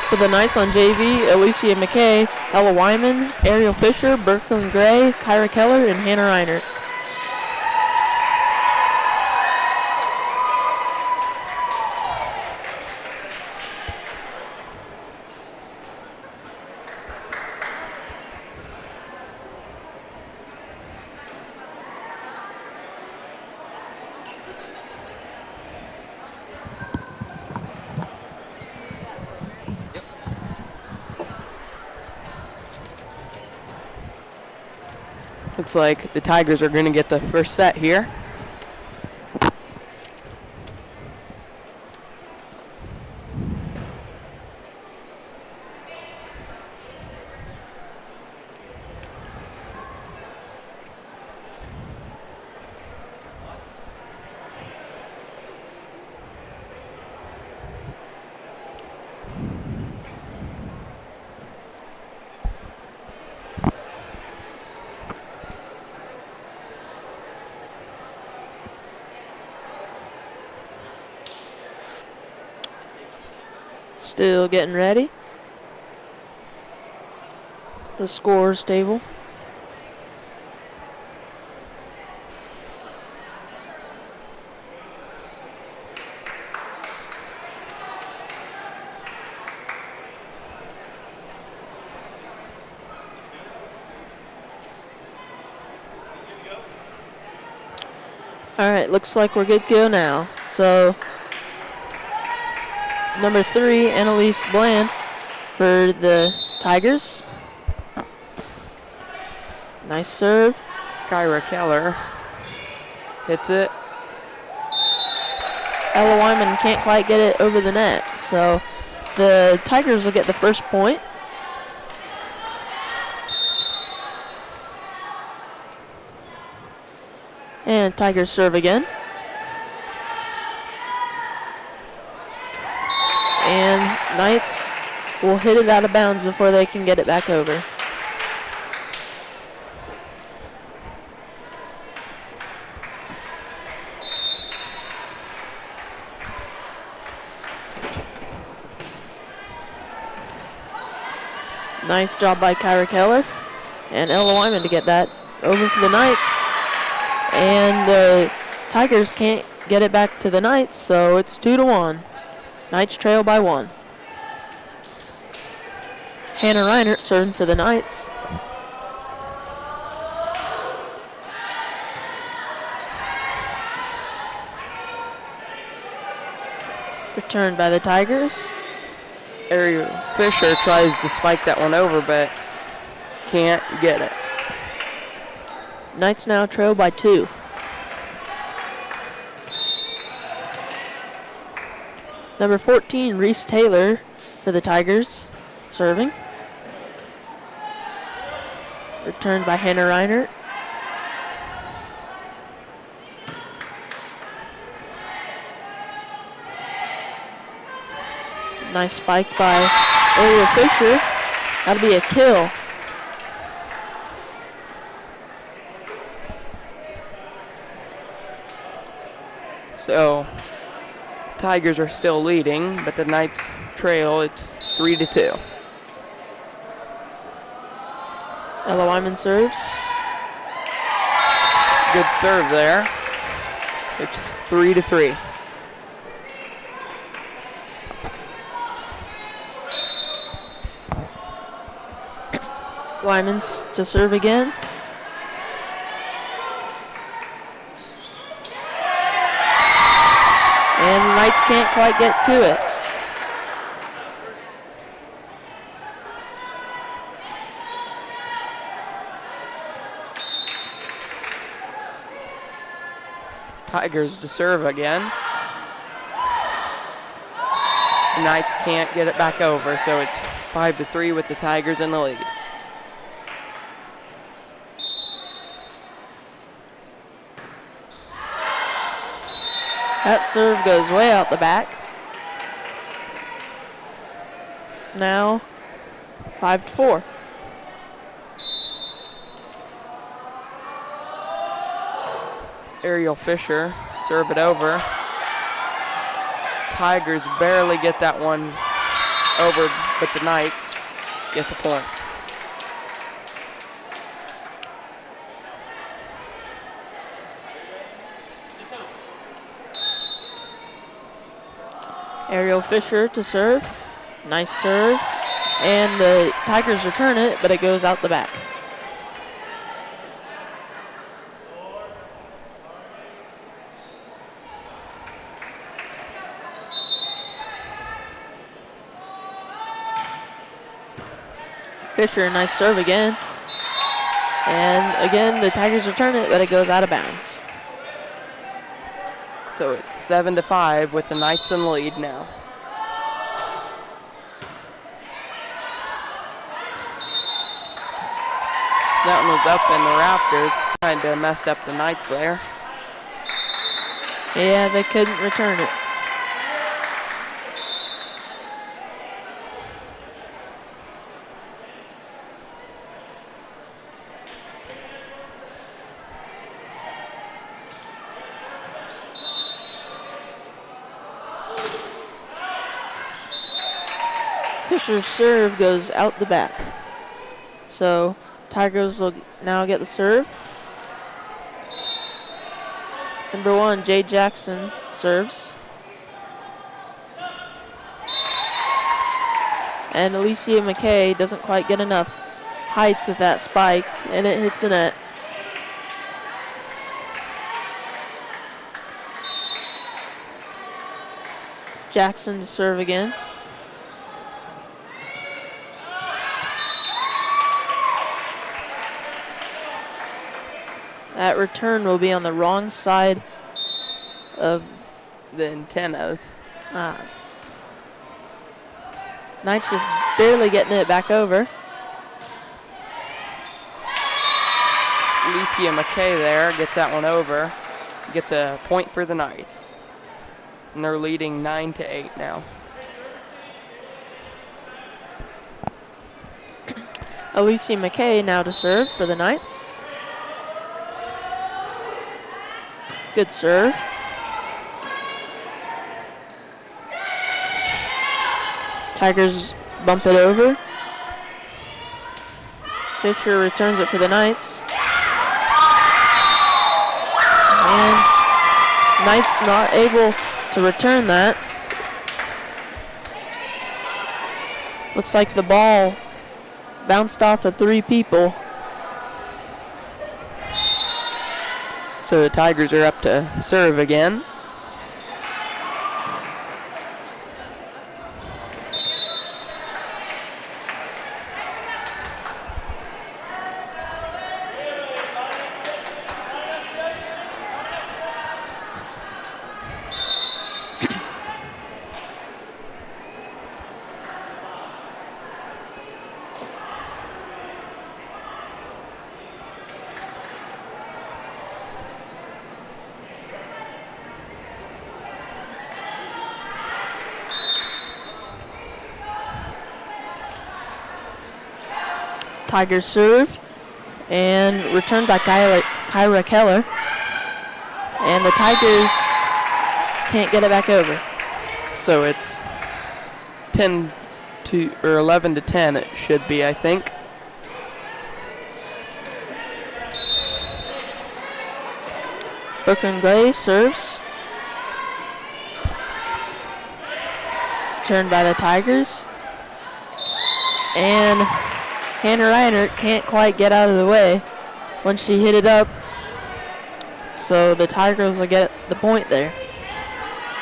For the Knights on JV, Alicia McKay, Ella Wyman, Ariel Fisher, Brooklyn Gray, Kyra Keller, and Hannah Reinert. Looks like the Tigers are going to get the first set here. Still getting ready. The scores table. All right, looks like we're good to go now. So, number 3, Annalise Bland for the Tigers. Nice serve. Kyra Keller hits it. Ella Wyman can't quite get it over the net. So, the Tigers will get the first point. And Tigers serve again. And Knights will hit it out of bounds before they can get it back over. Nice job by Kyra Keller and Ella Wyman to get that over for the Knights. And the Tigers can't get it back to the Knights, so it's 2-1. Knights trail by 1. Hannah Reinert serving for the Knights. Returned by the Tigers. Ariel Fisher tries to spike that one over, but can't get it. Knights now trail by 2. Number 14, Reese Taylor for the Tigers, serving. Returned by Hannah Reinert. Nice spike by Ariel Fisher. That'll be a kill. So, Tigers are still leading, but the Knights trail. It's 3-2. Ella Wyman serves. Good serve there. It's 3-3. Wyman's to serve again. And the Knights can't quite get to it. Tigers to serve again. The Knights can't get it back over, so it's 5-3 with the Tigers in the lead. That serve goes way out the back. It's now 5-4. Ariel Fisher serve it over. Tigers barely get that one over, but the Knights get the point. Ariel Fisher to serve. Nice serve. And the Tigers return it, but it goes out the back. Fisher, nice serve again. And again, the Tigers return it, but it goes out of bounds. So it's 7-5 with the Knights in the lead now. That one was up in the rafters, kind of messed up the Knights there. Yeah, they couldn't return it. Fisher's serve goes out the back. So Tigers will now get the serve. Number 1, Jay Jackson serves. And Alicia McKay doesn't quite get enough height with that spike, and it hits the net. Jackson to serve again. That return will be on the wrong side of the antennas. Knights just barely getting it back over. Alicia McKay there gets that one over. Gets a point for the Knights. And they're leading 9-8 now. Alicia McKay now to serve for the Knights. Good serve. Tigers bump it over. Fisher returns it for the Knights. And Knights not able to return that. Looks like the ball bounced off of 3 people. So the Tigers are up to serve again. Tigers serve and returned by Kyra Keller. And the Tigers can't get it back over. So it's 11-10 it should be, I think. Brooklyn Gray serves. Turned by the Tigers. And Hannah Reinert can't quite get out of the way when she hit it up. So the Tigers will get the point there.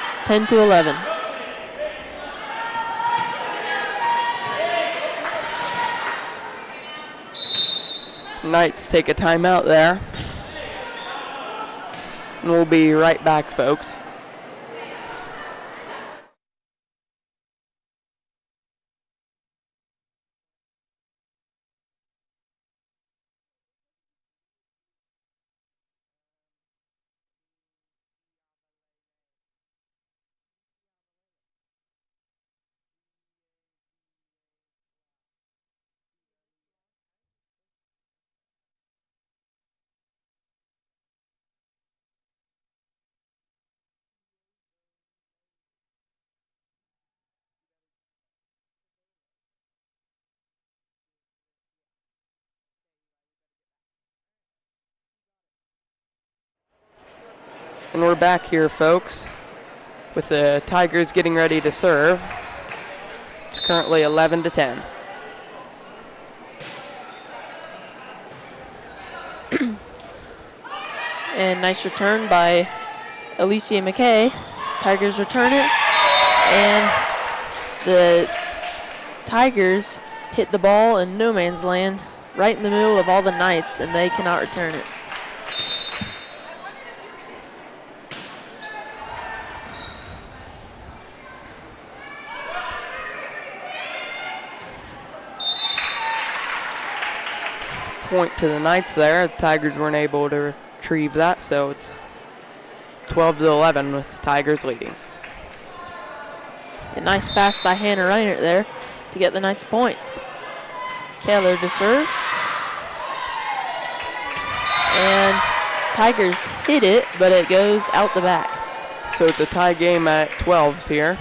It's 10-11. Knights take a timeout there. And we'll be right back, folks. And we're back here, folks, with the Tigers getting ready to serve. It's currently 11-10. And nice return by Alicia McKay. Tigers return it, and the Tigers hit the ball in no man's land right in the middle of all the Knights, and they cannot return it. Point to the Knights there. The Tigers weren't able to retrieve that, so it's 12-11 with the Tigers leading. A nice pass by Hannah Reinert there to get the Knights a point. Keller to serve. And Tigers hit it, but it goes out the back. So it's a tie game at 12s here.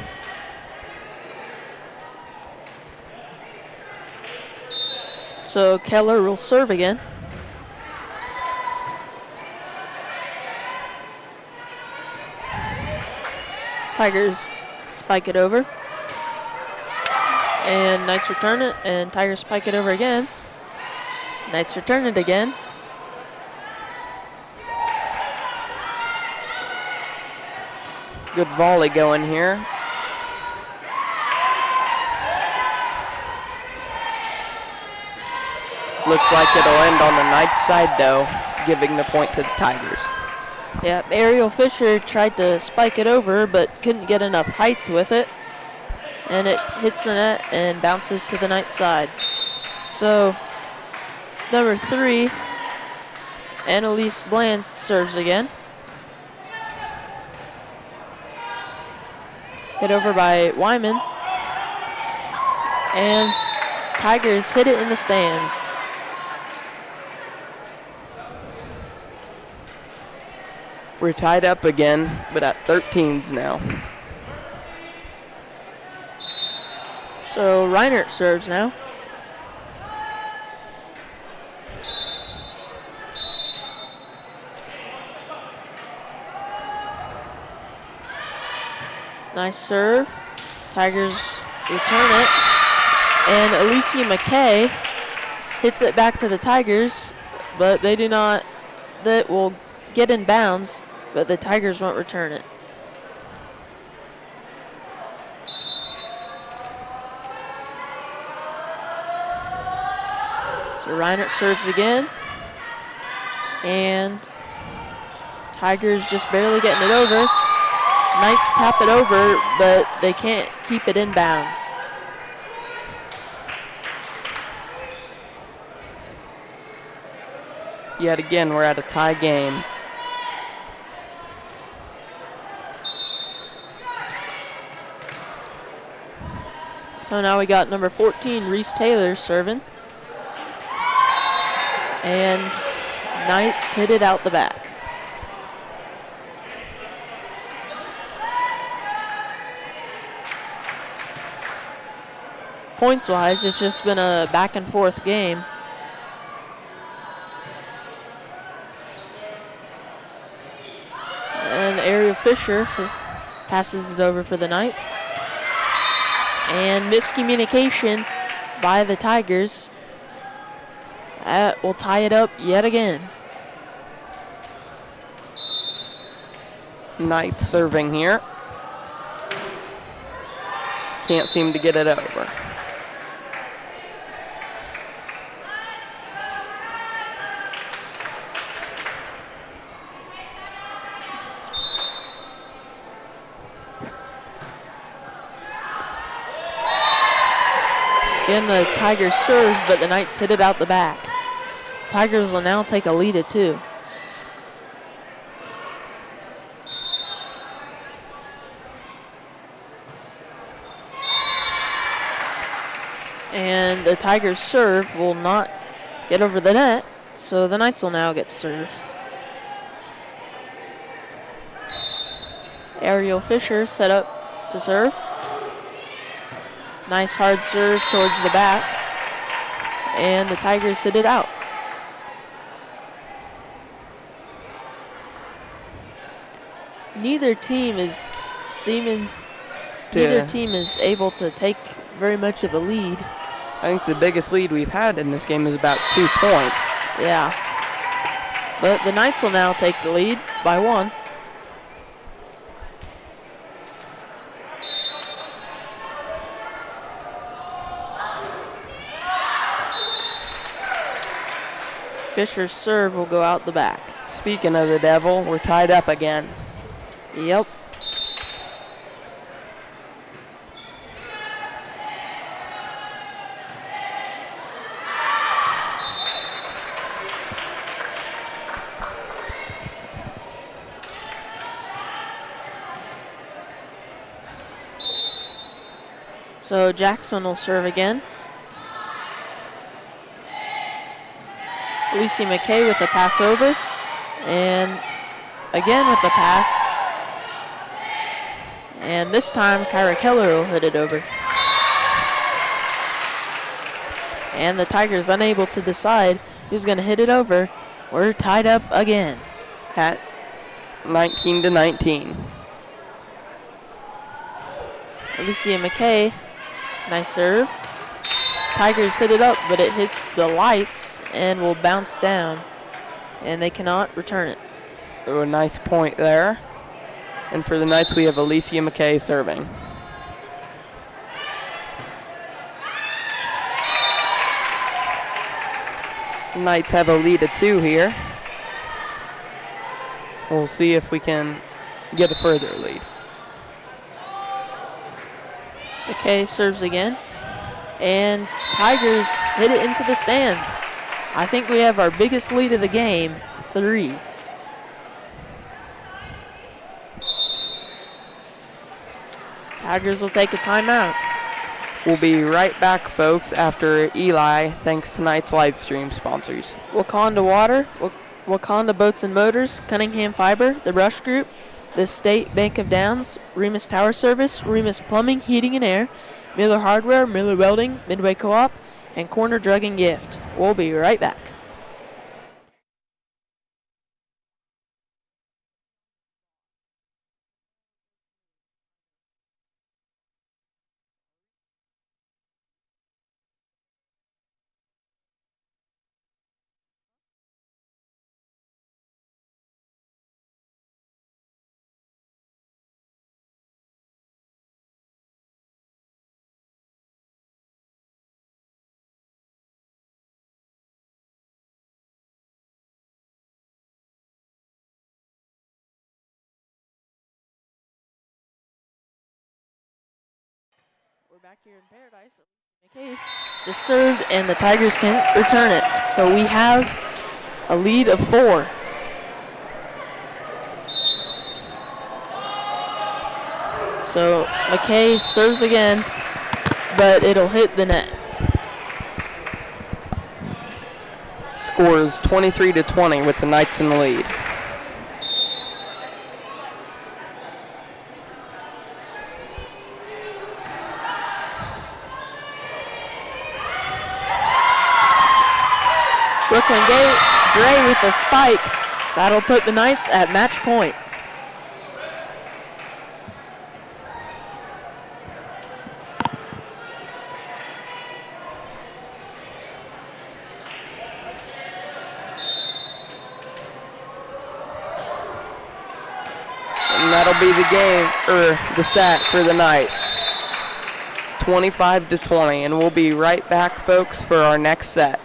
So Keller will serve again. Tigers spike it over. And Knights return it, and Tigers spike it over again. Knights return it again. Good volley going here. Looks like it'll end on the Knights side, though, giving the point to the Tigers. Yeah, Ariel Fisher tried to spike it over, but couldn't get enough height with it. And it hits the net and bounces to the Knights side. So, number 3, Annalise Bland serves again. Hit over by Wyman. And Tigers hit it in the stands. We're tied up again, but at 13s now. So Reinert serves now. Nice serve. Tigers return it. And Alicia McKay hits it back to the Tigers, but they do not. That will get in bounds, but the Tigers won't return it. So Reinert serves again. And Tigers just barely getting it over. Knights tap it over, but they can't keep it in bounds. Yet again, we're at a tie game. So now we got number 14, Reese Taylor, serving. And Knights hit it out the back. Points-wise, it's just been a back-and-forth game. And Ariel Fisher passes it over for the Knights. And miscommunication by the Tigers. That will tie it up yet again. Knights serving here. Can't seem to get it over. Again, the Tigers serve, but the Knights hit it out the back. Tigers will now take a lead of 2. And the Tigers serve will not get over the net, so the Knights will now get to serve. Ariel Fisher set up to serve. Nice hard serve towards the back, and the Tigers hit it out. Neither team is able to take very much of a lead. I think the biggest lead we've had in this game is about 2 points. Yeah. But the Knights will now take the lead by 1. Fisher's serve will go out the back. Speaking of the devil, we're tied up again. Yep. So Jackson will serve again. Lucy McKay with a pass over. And again with a pass. And this time Kyra Keller will hit it over. And the Tigers unable to decide who's going to hit it over. We're tied up again. At 19-19. Alicia McKay, nice serve. Tigers hit it up, but it hits the lights and will bounce down. And they cannot return it. So a nice point there. And for the Knights, we have Alicia McKay serving. The Knights have a lead of 2 here. We'll see if we can get a further lead. McKay serves again. And Tigers hit it into the stands. I think we have our biggest lead of the game, 3. Tigers will take a timeout. We'll be right back, folks, after Eli, thanks to tonight's live stream sponsors. Wakanda Water, Wakanda Boats and Motors, Cunningham Fiber, The Rush Group, the State Bank of Downs, Remus Tower Service, Remus Plumbing, Heating and Air, Miller Hardware, Miller Welding, Midway Co-op, and Corner Drug and Gift. We'll be right back. We're back here in Paradise. McKay just served, and the Tigers can't return it. So we have a lead of 4. So McKay serves again, but it'll hit the net. Score is 23-20 with the Knights in the lead. Brooklyn Gray with a spike. That'll put the Knights at match point. And that'll be the game, or the set for the Knights. 25-20, and we'll be right back, folks, for our next set.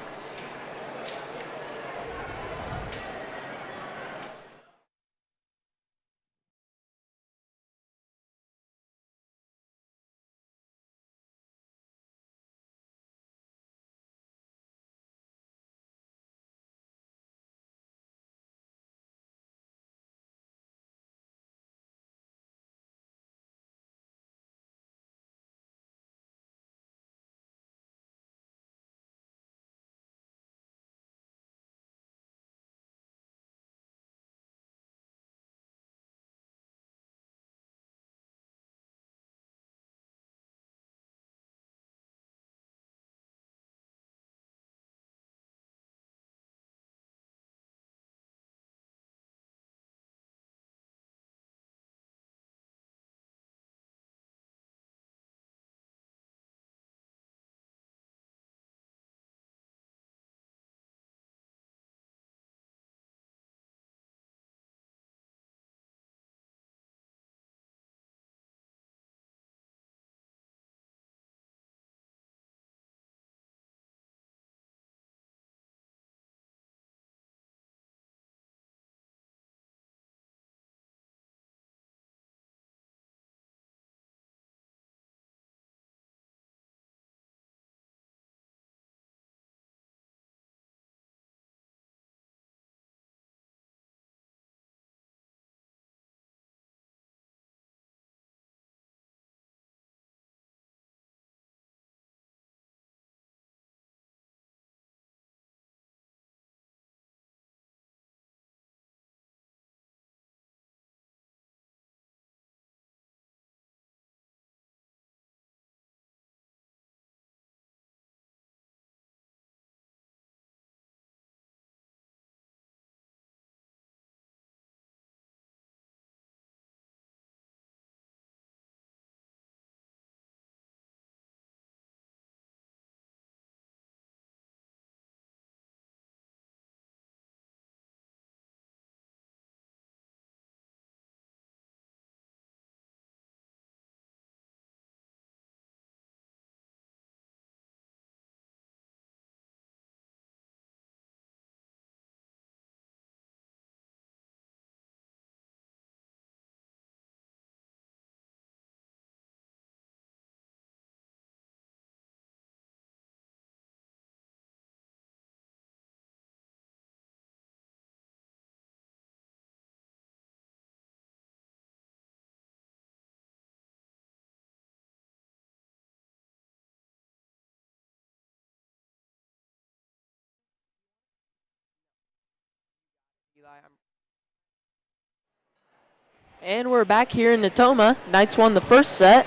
And we're back here in Natoma. Knights won the first set,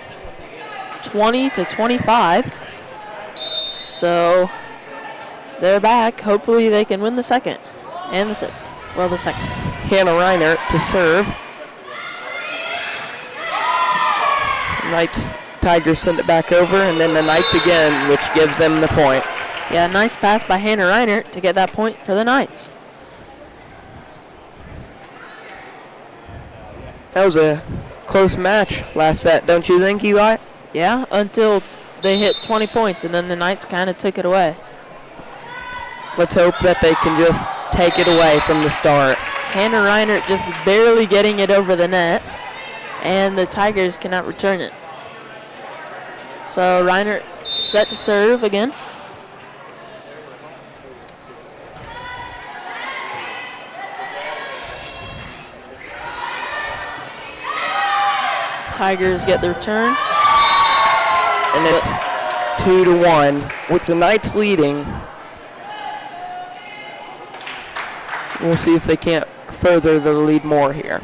20-25. So they're back. Hopefully they can win the second and the the second. Hannah Reiner to serve. Knights, Tigers send it back over, and then the Knights again, which gives them the point. Yeah, nice pass by Hannah Reiner to get that point for the Knights. That was a close match last set, don't you think, Eli? Yeah, until they hit 20 points, and then the Knights kind of took it away. Let's hope that they can just take it away from the start. Hannah Reiner just barely getting it over the net, and the Tigers cannot return it. So Reiner set to serve again. Tigers get the return. And it's 2-1. With the Knights leading, we'll see if they can't further the lead more here.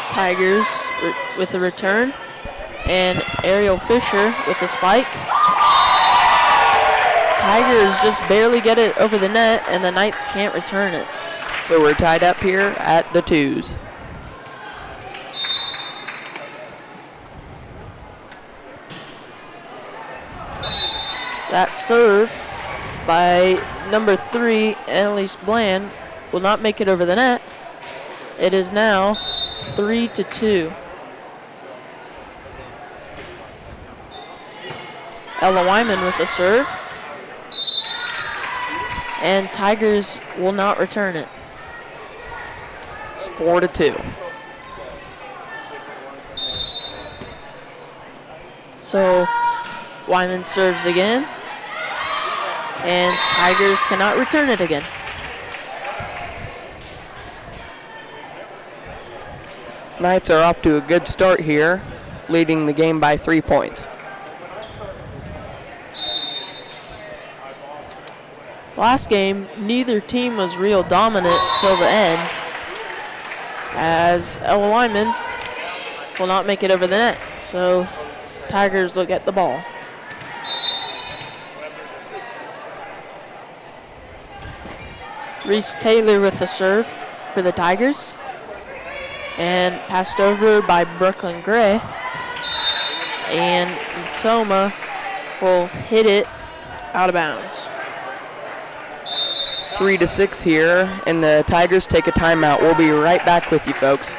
Tigers with the return, and Ariel Fisher with the spike. Tigers just barely get it over the net, and the Knights can't return it. So we're tied up here at the 2s. That serve by number 3, Annalise Bland, will not make it over the net. It is now 3-2. Ella Wyman with a serve. And Tigers will not return it. It's 4-2. So Wyman serves again. And Tigers cannot return it again. Knights are off to a good start here, leading the game by 3 points. Last game, neither team was real dominant till the end, as Ella Wyman will not make it over the net. So Tigers will get the ball. Reese Taylor with the serve for the Tigers. And passed over by Brooklyn Gray. And Natoma will hit it out of bounds. 3-6 here, and the Tigers take a timeout. We'll be right back with you, folks.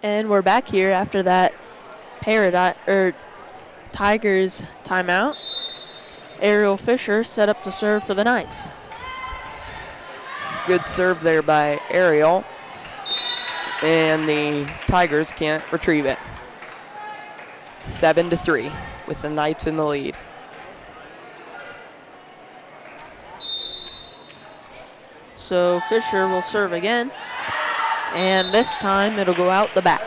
And we're back here after that Tigers timeout. Ariel Fisher set up to serve for the Knights. Good serve there by Ariel, and the Tigers can't retrieve it. 7-3 with the Knights in the lead. So Fisher will serve again, and this time it'll go out the back.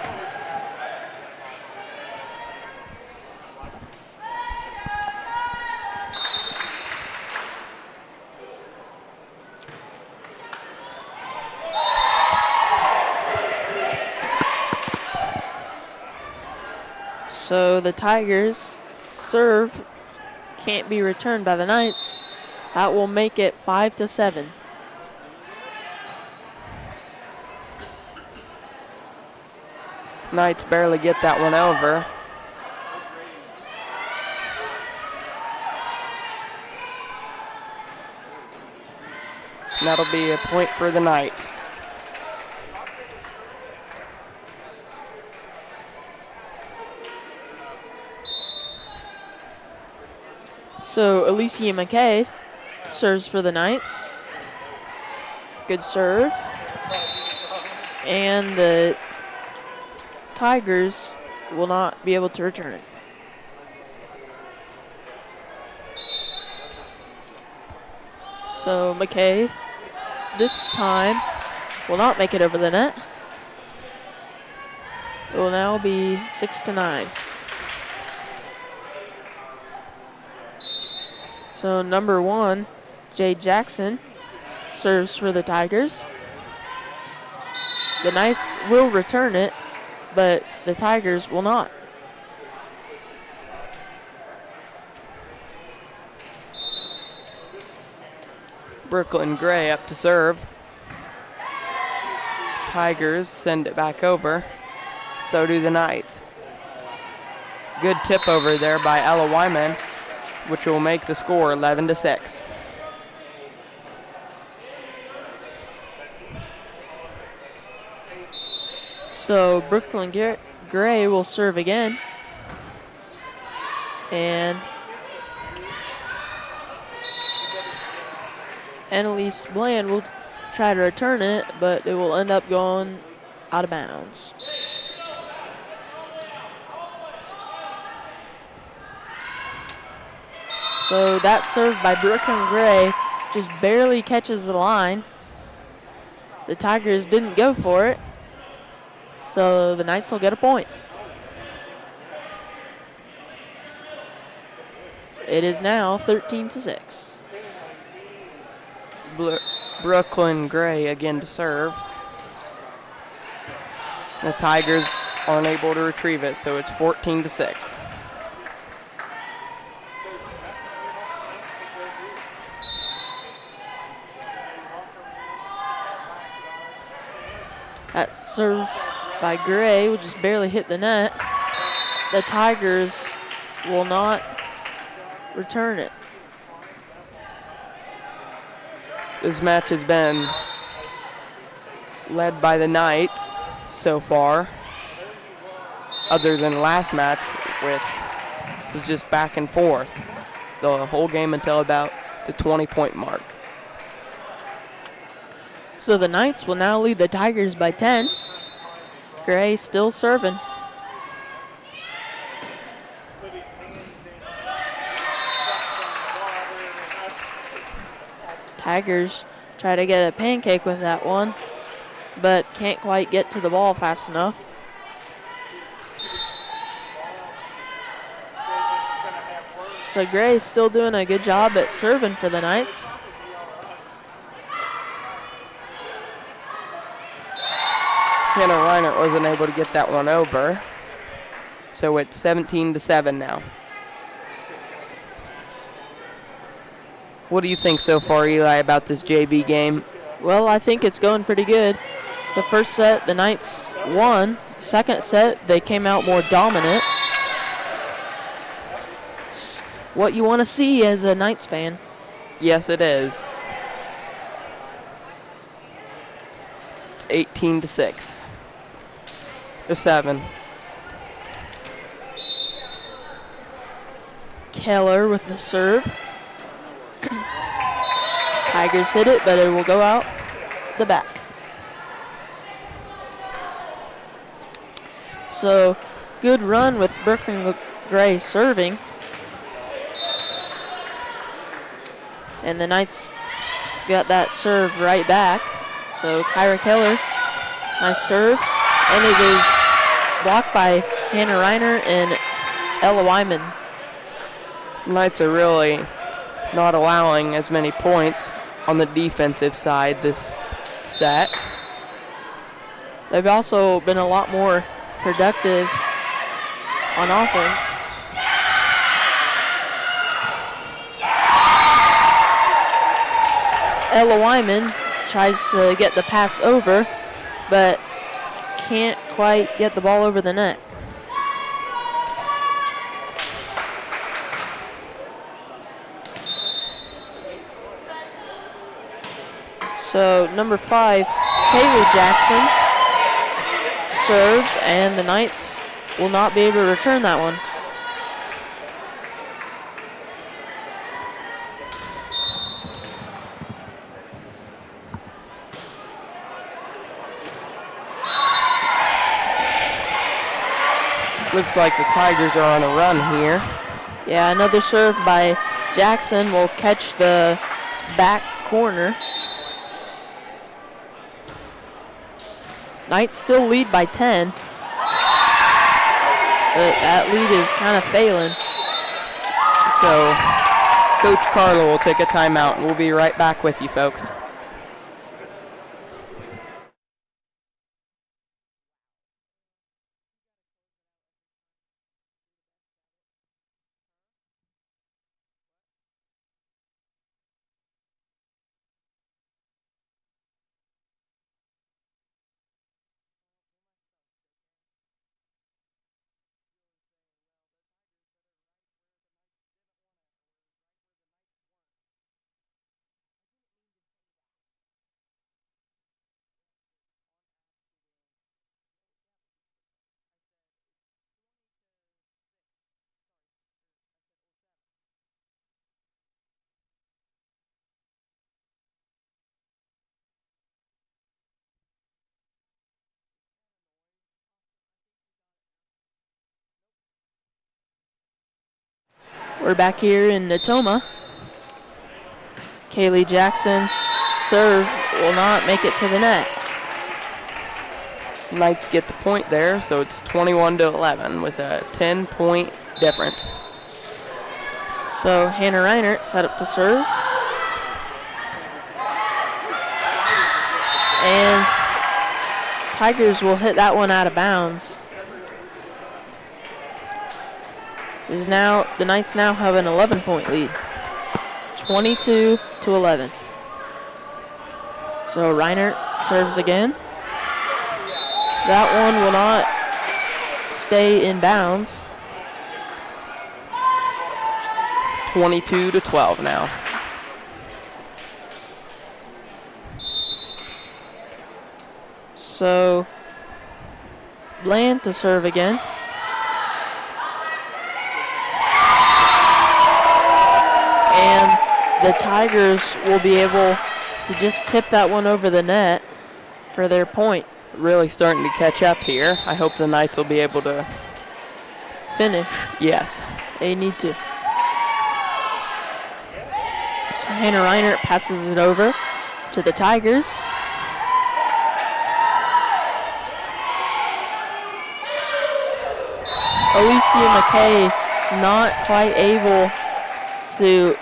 So the Tigers serve can't be returned by the Knights, That will make it 5-7. Knights barely get that one over. And that'll be a point for the Knights. So Alicia McKay serves for the Knights. Good serve. And the Tigers will not be able to return it. So McKay this time will not make it over the net. It will now be 6-9. So number 1, Jay Jackson, serves for the Tigers. The Knights will return it, but the Tigers will not. Brooklyn Gray up to serve. Tigers send it back over. So do the Knights. Good tip over there by Ella Wyman, which will make the score 11-6. So Brooklyn Gray will serve again. And Annalise Bland will try to return it, but it will end up going out of bounds. So that serve by Brooklyn Gray just barely catches the line. The Tigers didn't go for it, so the Knights will get a point. It is now 13-6. Brooklyn Gray again to serve. The Tigers aren't able to retrieve it, so it's 14-6. That serve by Gray will just barely hit the net. The Tigers will not return it. This match has been led by the Knights so far, other than last match, which was just back and forth the whole game until about the 20-point mark. So the Knights will now lead the Tigers by 10. Gray still serving. Tigers try to get a pancake with that one, but can't quite get to the ball fast enough. So Gray's still doing a good job at serving for the Knights. Hannah Reinert wasn't able to get that one over, so it's 17-7 now. What do you think so far, Eli, about this JV game? Well, I think it's going pretty good. The first set, the Knights won. Second set, they came out more dominant. It's what you want to see as a Knights fan. Yes, it is. It's 18-6. Or 7. Keller with the serve. Tigers hit it, but it will go out the back. So, good run with Brooklyn Gray serving. And the Knights got that serve right back. So, Kyra Keller, nice serve. And it is blocked by Hannah Reiner and Ella Wyman. Knights are really not allowing as many points on the defensive side this set. They've also been a lot more productive on offense. Ella Wyman tries to get the pass over, but can't quite get the ball over the net. So number 5, Kaylee Jackson serves, and the Knights will not be able to return that one. Looks like the Tigers are on a run here. Yeah, another serve by Jackson will catch the back corner. Knights still lead by 10. But that lead is kind of failing. So Coach Carlo will take a timeout, and we'll be right back with you folks. We're back here in Natoma. Kaylee Jackson serve will not make it to the net. Knights get the point there, so it's 21-11 with a 10-point difference. So Hannah Reinert set up to serve. And Tigers will hit that one out of bounds. The Knights now have an 11-point lead, 22-11. So Reinert serves again. That one will not stay in bounds. 22-12 now. So Bland to serve again. And the Tigers will be able to just tip that one over the net for their point. Really starting to catch up here. I hope the Knights will be able to Finish. Yes. They need to. So Hannah Reinert passes it over to the Tigers. Alicia McKay not quite able to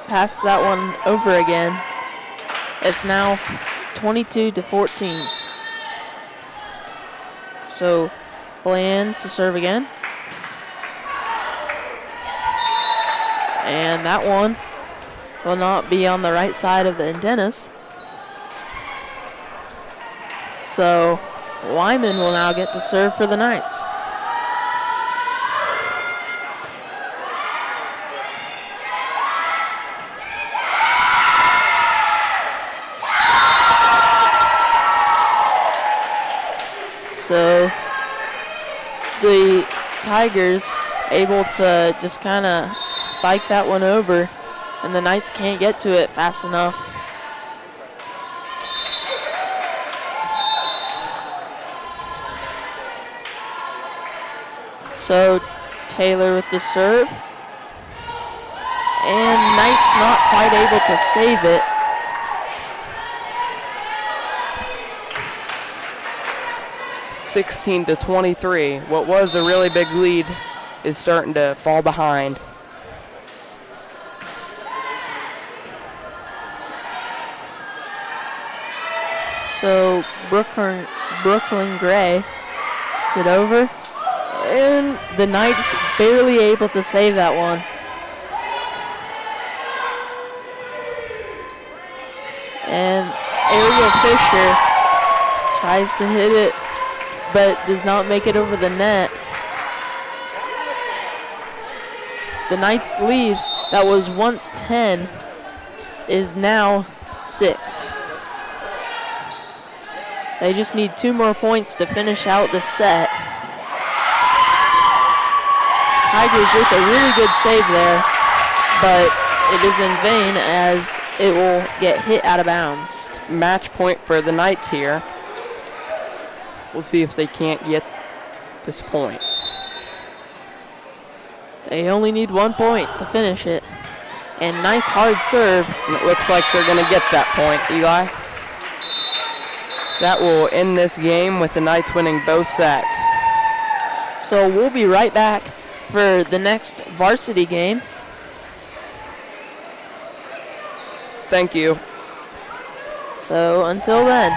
pass that one over again. It's now 22-14. So Bland to serve again. And that one will not be on the right side of the antennas. So Wyman will now get to serve for the Knights. So the Tigers able to just kind of spike that one over, and the Knights can't get to it fast enough. So Taylor with the serve, and Knights not quite able to save it. (16-23). What was a really big lead is starting to fall behind. So Brooklyn Gray gets it over, and the Knights barely able to save that one. And Ariel Fisher tries to hit it, but does not make it over the net. The Knights' lead, that was once 10, is now 6. They just need 2 more points to finish out the set. Tigers with a really good save there, but it is in vain as it will get hit out of bounds. Match point for the Knights here. We'll see if they can't get this point. They only need 1 point to finish it. And nice hard serve. And it looks like they're going to get that point, Eli. That will end this game with the Knights winning both sets. So we'll be right back for the next varsity game. Thank you. So until then.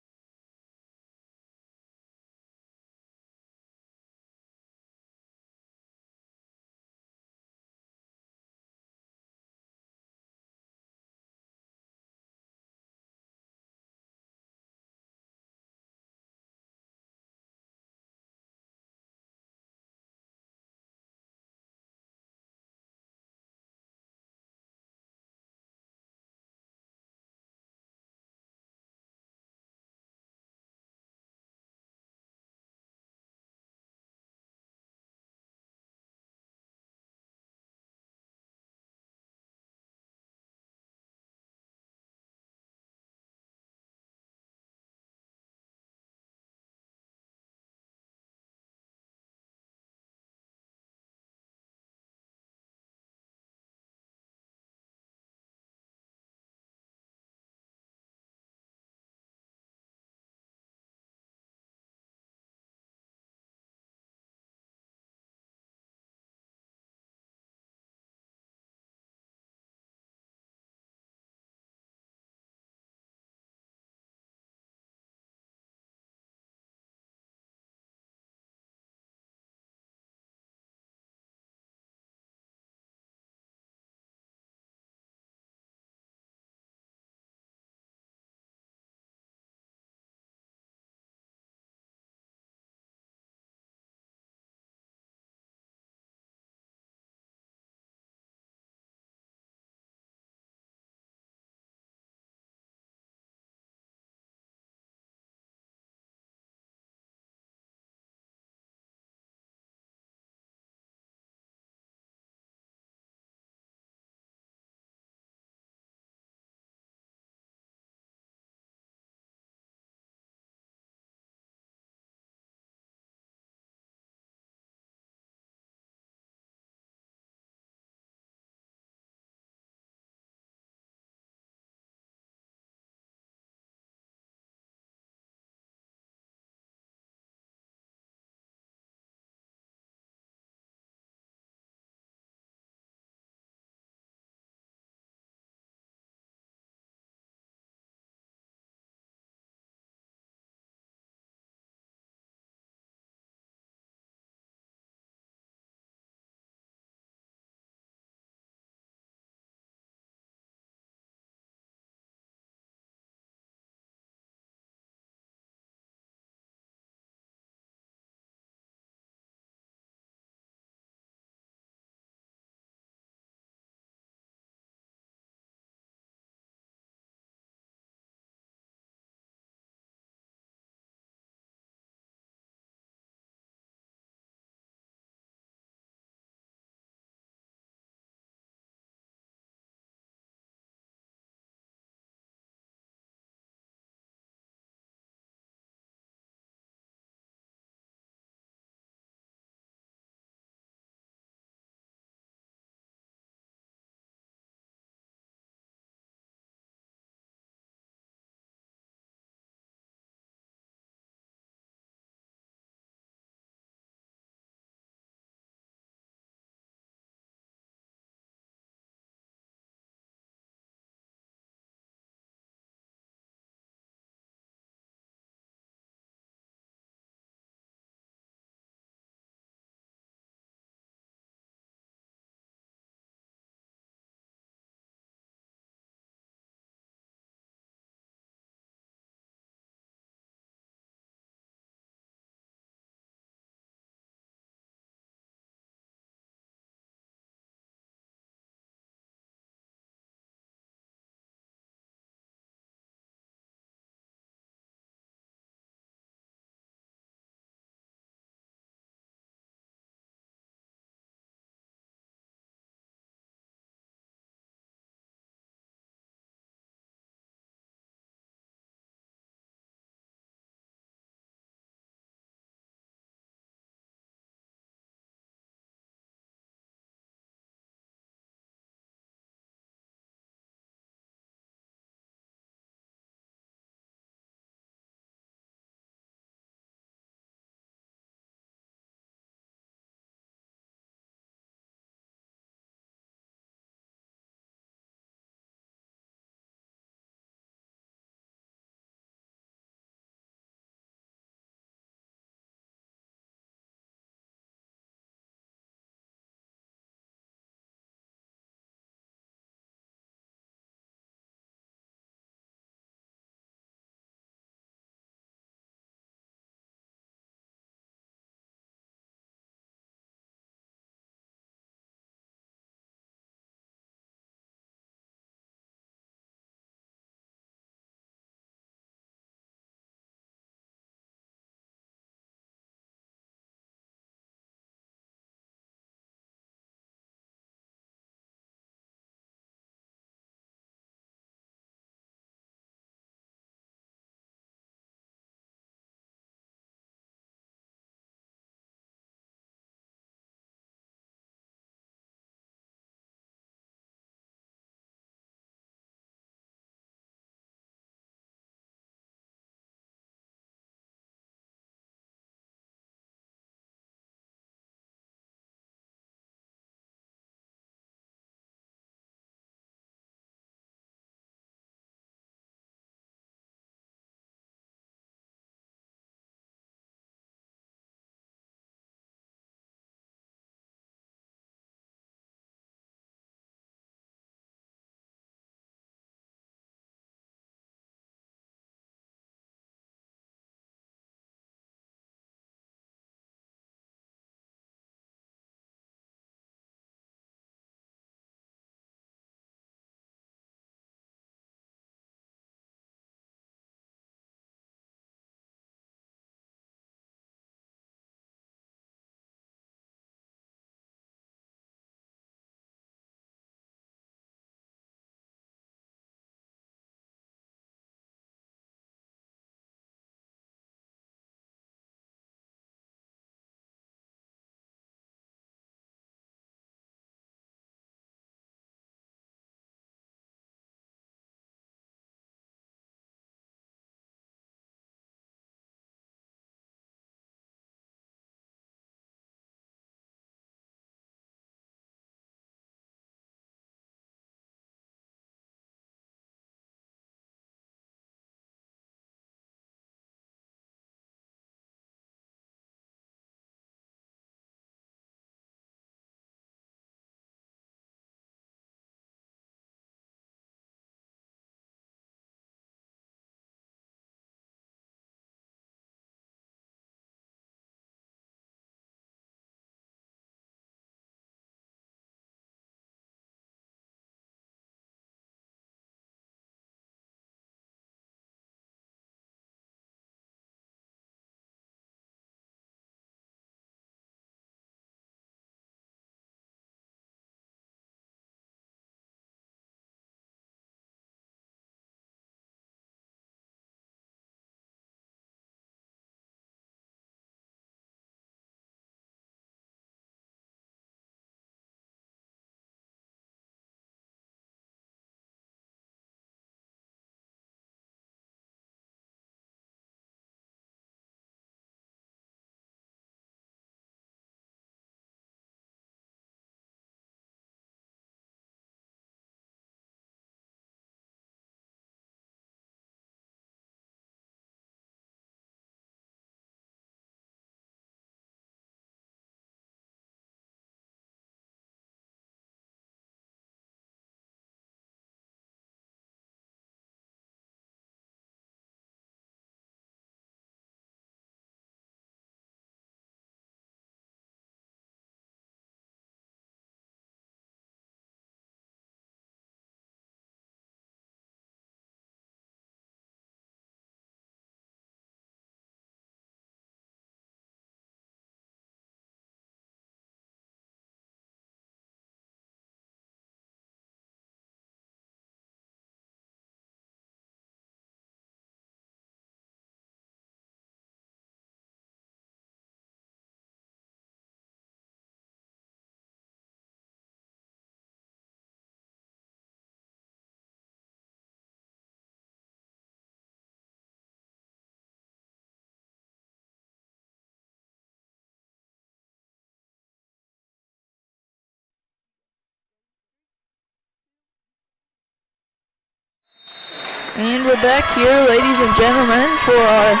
And we're back here, ladies and gentlemen, for our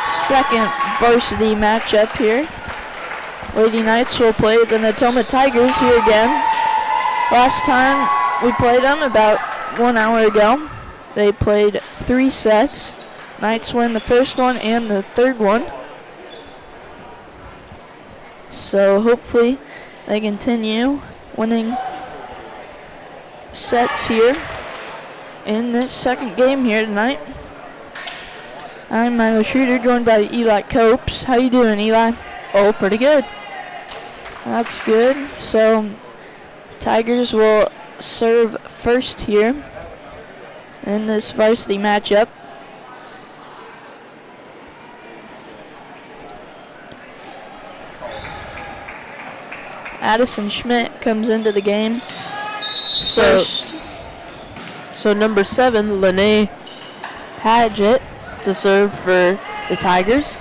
second varsity matchup here. Lady Knights will play the Natoma Tigers here again. Last time we played them about 1 hour ago. They played 3 sets. Knights win the first one and the third one. So hopefully they continue winning sets here in this second game here tonight. I'm Milo Schroeder, joined by Eli Copes. How you doing, Eli? Oh, pretty good. That's good. So Tigers will serve first here in this varsity matchup. Addison Schmidt comes into the game first. So number 7, Lene Paget, to serve for the Tigers.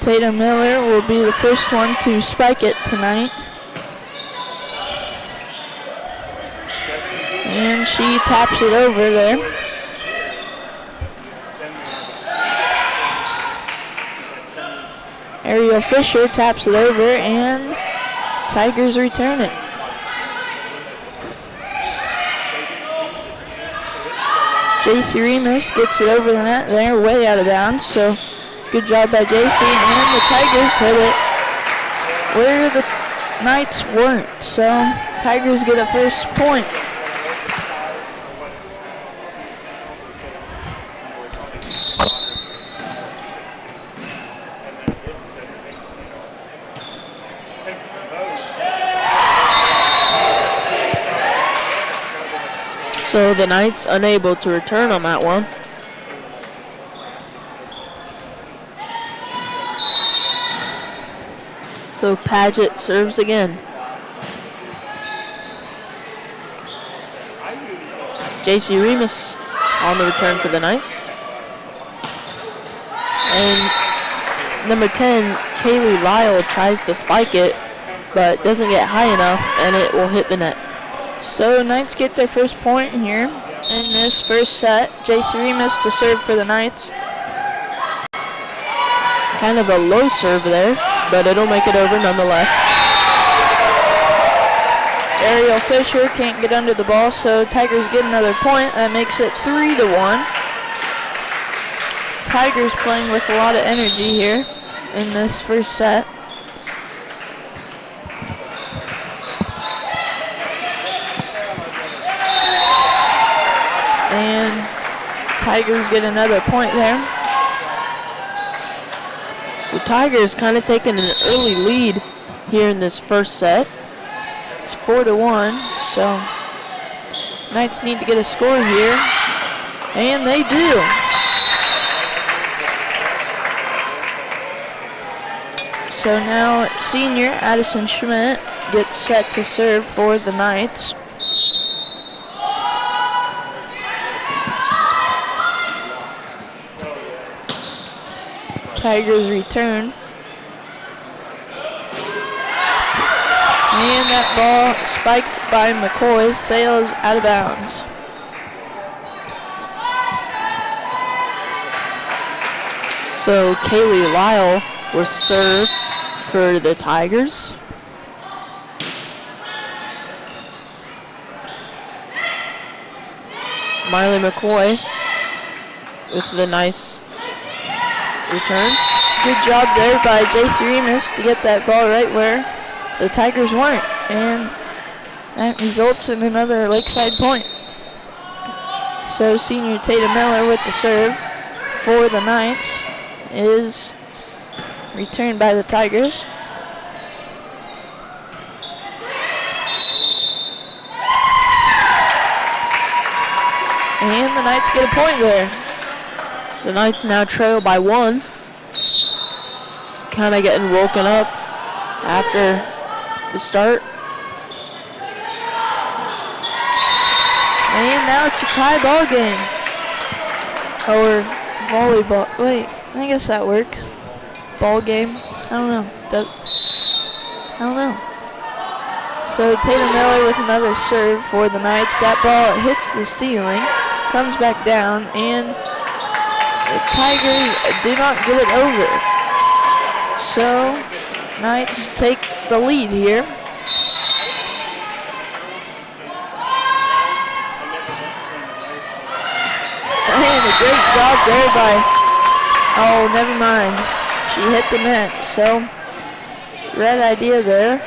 Tatum Miller will be the first one to spike it tonight. And she taps it over there. Ariel Fisher taps it over, and Tigers return it. JC Remus gets it over the net there, way out of bounds. So good job by JC, and the Tigers hit it where the Knights weren't. So Tigers get a first point. So the Knights unable to return on that one. So Paget serves again. JC Remus on the return for the Knights. And number 10, Kaylee Lyle, tries to spike it, but doesn't get high enough, and it will hit the net. So Knights get their first point here in this first set. JC Remus to serve for the Knights. Kind of a low serve there, but it'll make it over nonetheless. Ariel Fisher can't get under the ball, so Tigers get another point. That makes it 3-1. Tigers playing with a lot of energy here in this first set. And Tigers get another point there. So Tigers kind of taking an early lead here in this first set. It's 4-1, so Knights need to get a score here, and they do. So now senior Addison Schmidt gets set to serve for the Knights. Tigers return. And that ball spiked by McCoy, sails out of bounds. So Kaylee Lyle will serve for the Tigers. Miley McCoy with the nice return. Good job there by JC Remus to get that ball right where the Tigers weren't, and that results in another Lakeside point. So senior Tatum Miller with the serve for the Knights is returned by the Tigers. And the Knights get a point there. So the Knights now trail by 1. Kind of getting woken up after the start. And now it's a tie ball game. Or volleyball. Wait, I guess that works. Ball game. I don't know. I don't know. So Tatum Miller with another serve for the Knights. That ball hits the ceiling comes back down, and the Tigers do not get it over. So Knights take the lead here. And a great job there by, oh, never mind. She hit the net, so red idea there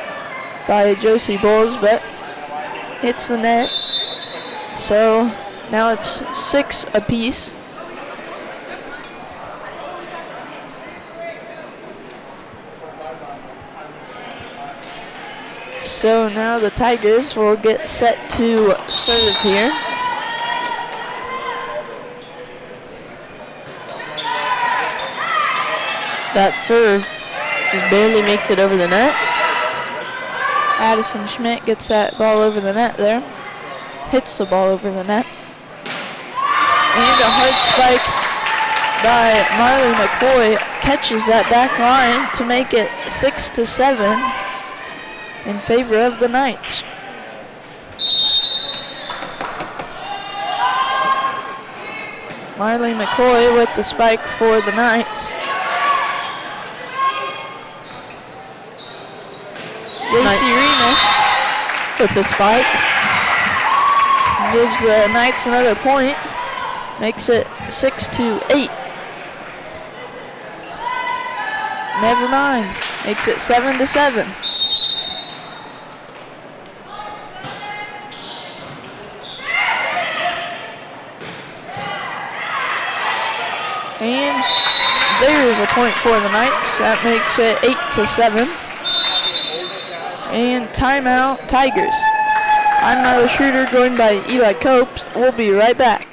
by Josie Bowles, but hits the net. So now it's 6 apiece. So now the Tigers will get set to serve here. That serve just barely makes it over the net. Addison Schmidt gets that ball over the net there. Hits the ball over the net. And a hard spike by Marley McCoy catches that back line to make it 6-7 in favor of the Knights. Marley McCoy with the spike for the Knights. JC Remus with the spike. Gives the Knights another point. Makes it 6-8. Never mind. Makes it 7-7. And there's a point for the Knights. That makes it 8-7. And timeout, Tigers. I'm Myla Schroeder, joined by Eli Copes. We'll be right back.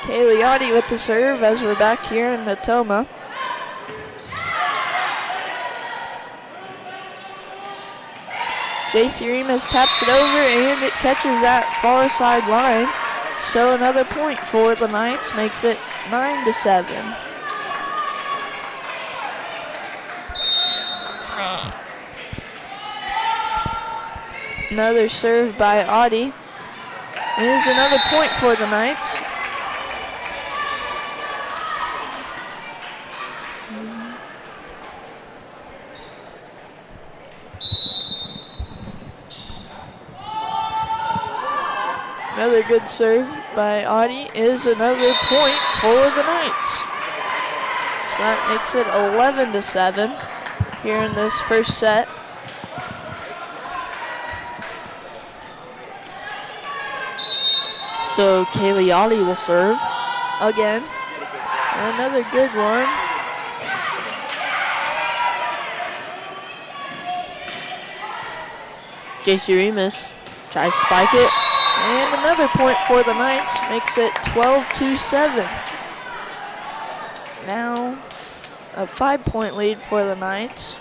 Kaylee with the serve as we're back here in Natoma. JC Remus taps it over and it catches that far side line. So another point for the Knights, makes it 9-7. Another serve by Audie. Is another point for the Knights. Another good serve by Audie is another point for the Knights. So that makes it 11-7 here in this first set. So Kaylee Audie will serve again. Another good one. JC Remus tries to spike it. And another point for the Knights, makes it 12-7. Now a 5-point lead for the Knights.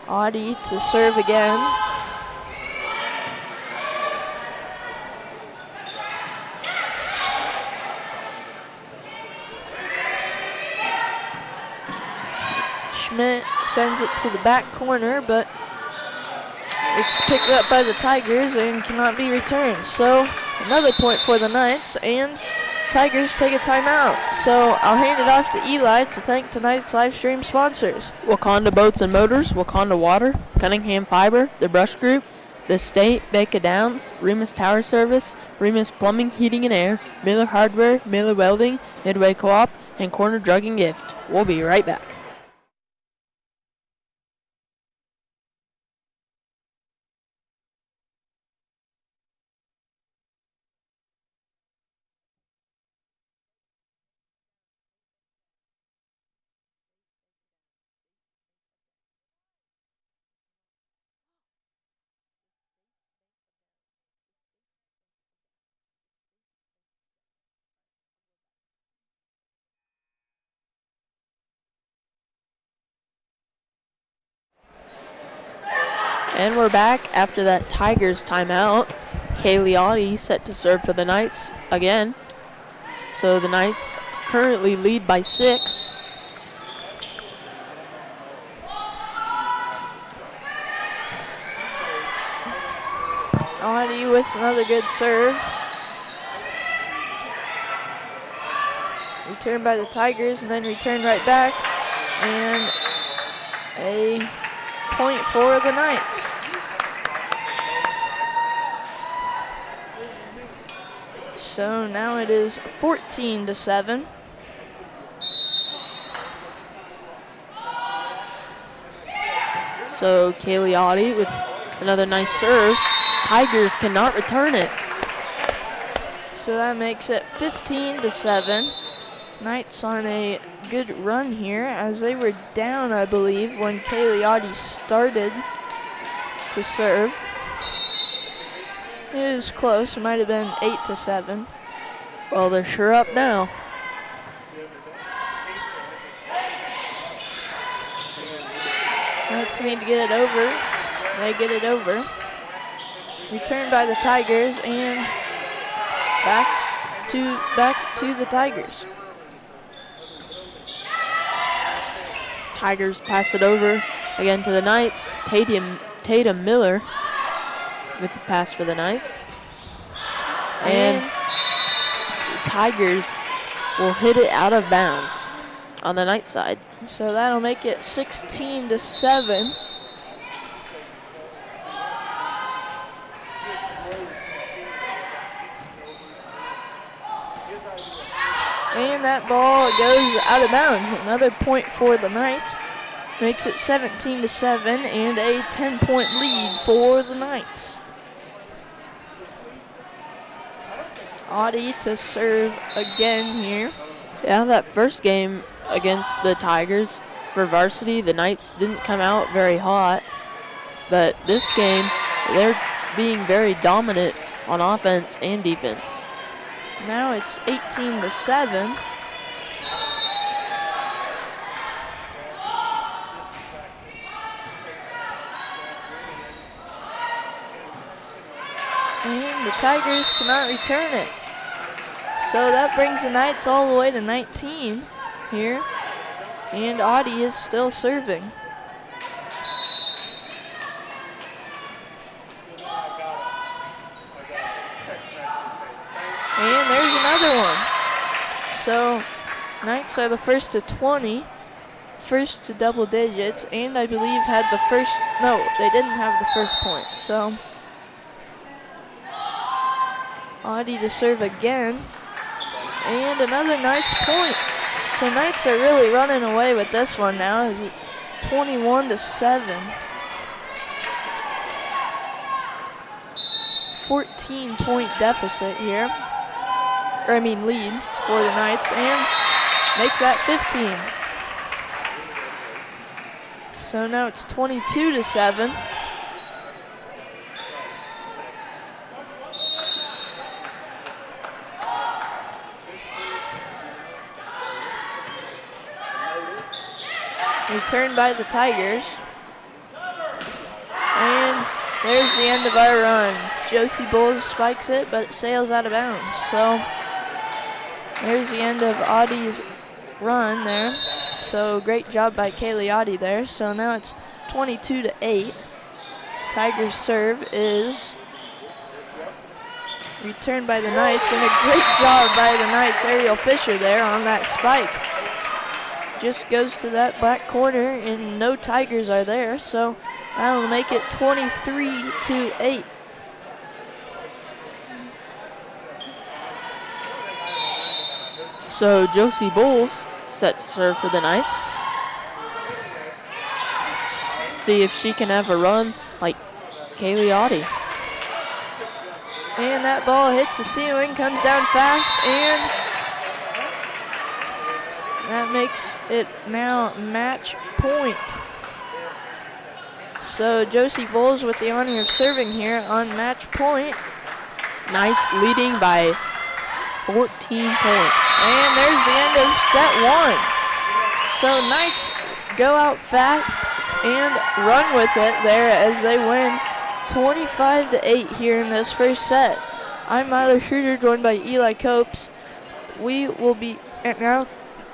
Audie to serve again. Schmidt sends it to the back corner, but it's picked up by the Tigers and cannot be returned. So another point for the Knights, and Tigers take a timeout. So I'll hand it off to Eli to thank tonight's live stream sponsors. Wakanda Boats and Motors, Wakanda Water, Cunningham Fiber, The Brush Group, The State, Becca Downs, Remus Tower Service, Remus Plumbing, Heating and Air, Miller Hardware, Miller Welding, Midway Co-op, and Corner Drug and Gift. We'll be right back. And we're back after that Tigers timeout. Kaylee Audi set to serve for the Knights again. So the Knights currently lead by 6. Audi with another good serve. Return by the Tigers and then return right back. And a point for the Knights. So now it is 14-7. So Kaylee Audi with another nice serve. Tigers cannot return it. So that makes it 15-7. Knights on a good run here as they were down, I believe, when Kaylee Audi started to serve. It was close. It might have been 8-7. Well, they're sure up now. Knights need to get it over. They get it over. Returned by the Tigers and back to the Tigers. Tigers pass it over again to the Knights. Tatum Miller with the pass for the Knights. And the Tigers will hit it out of bounds on the Knights side. So that'll make it 16-7. And that ball goes out of bounds. Another point for the Knights. Makes it 17-7 and a 10-point lead for the Knights. Audi to serve again here. Yeah, that first game against the Tigers for varsity, the Knights didn't come out very hot. But this game, they're being very dominant on offense and defense. Now it's 18-7. And the Tigers cannot return it. So that brings the Knights all the way to 19 here. And Audi is still serving. And there's another one. So Knights are the first to 20, first to double digits, and I believe had the first, no, they didn't have the first point. So Audi to serve again, and another Knights point. So Knights are really running away with this one now as it's 21-7. 14-point deficit here. Lead for the Knights and make that 15. So now it's 22-7. Returned by the Tigers. And there's the end of our run. Josie Bowles spikes it, but it sails out of bounds. So there's the end of Audi's run there. So great job by Kaylee Audi there. So now it's 22-8. Tigers serve is returned by the Knights, and a great job by the Knights' Ariel Fisher there on that spike. Just goes to that back corner, and no Tigers are there. So that'll make it 23-8. So Josie Bowles set to serve for the Knights. Let's see if she can have a run like Kaylee Audi. And that ball hits the ceiling, comes down fast, and that makes it now match point. So Josie Bowles with the honor of serving here on match point. Knights leading by 14 points. And there's the end of set one. So Knights go out fast and run with it there as they win 25-8 here in this first set. I'm Myler Schroeder, joined by Eli Copes. We will be, and now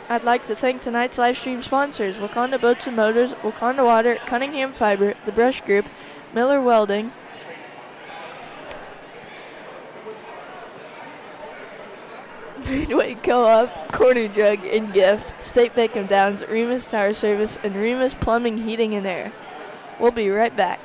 I'd like to thank tonight's live stream sponsors: Wakanda Boats and Motors, Wakanda Water, Cunningham Fiber, The Brush Group, Miller Welding, Midway Co-op, Corner Drug and Gift, State Bank of Downs, Remus Tower Service, and Remus Plumbing, Heating and Air. We'll be right back.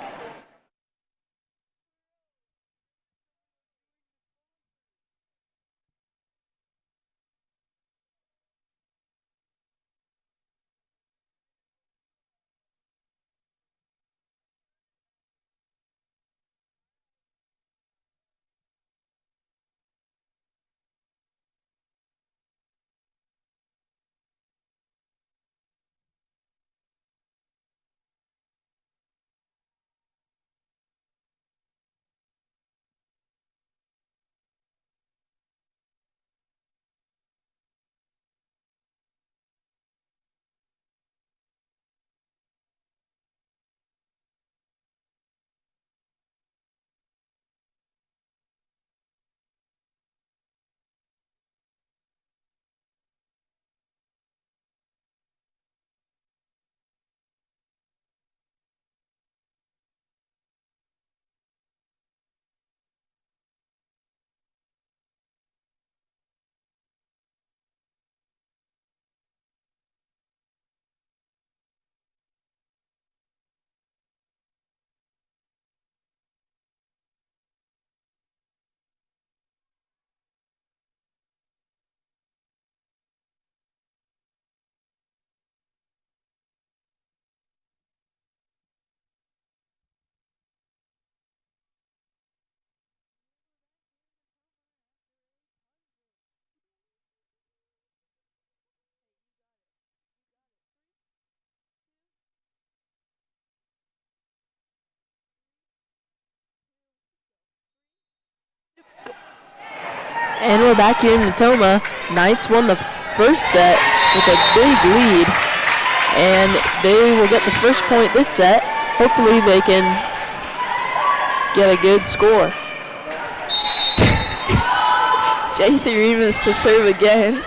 And we're back here in Natoma. Knights won the first set with a big lead, and they will get the first point this set. Hopefully they can get a good score. JC Remus to serve again.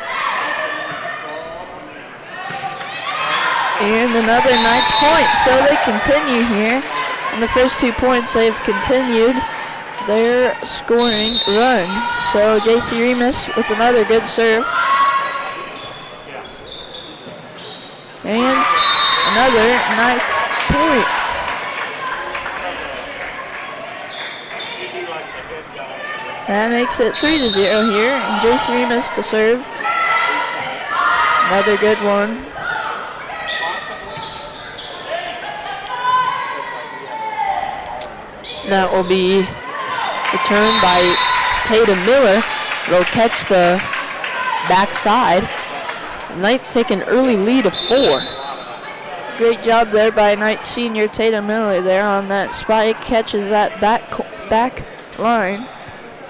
And another ninth point, so they continue here. In the first 2 points, they've continued their scoring run. So JC Remus with another good serve. And another ninth point. That makes it 3-0 here, and JC Remus to serve. Another good one. That will be returned by Tatum Miller. Will catch the backside. Knights take an early lead of 4. Great job there by Knight senior Tatum Miller there on that spike. Catches that back line.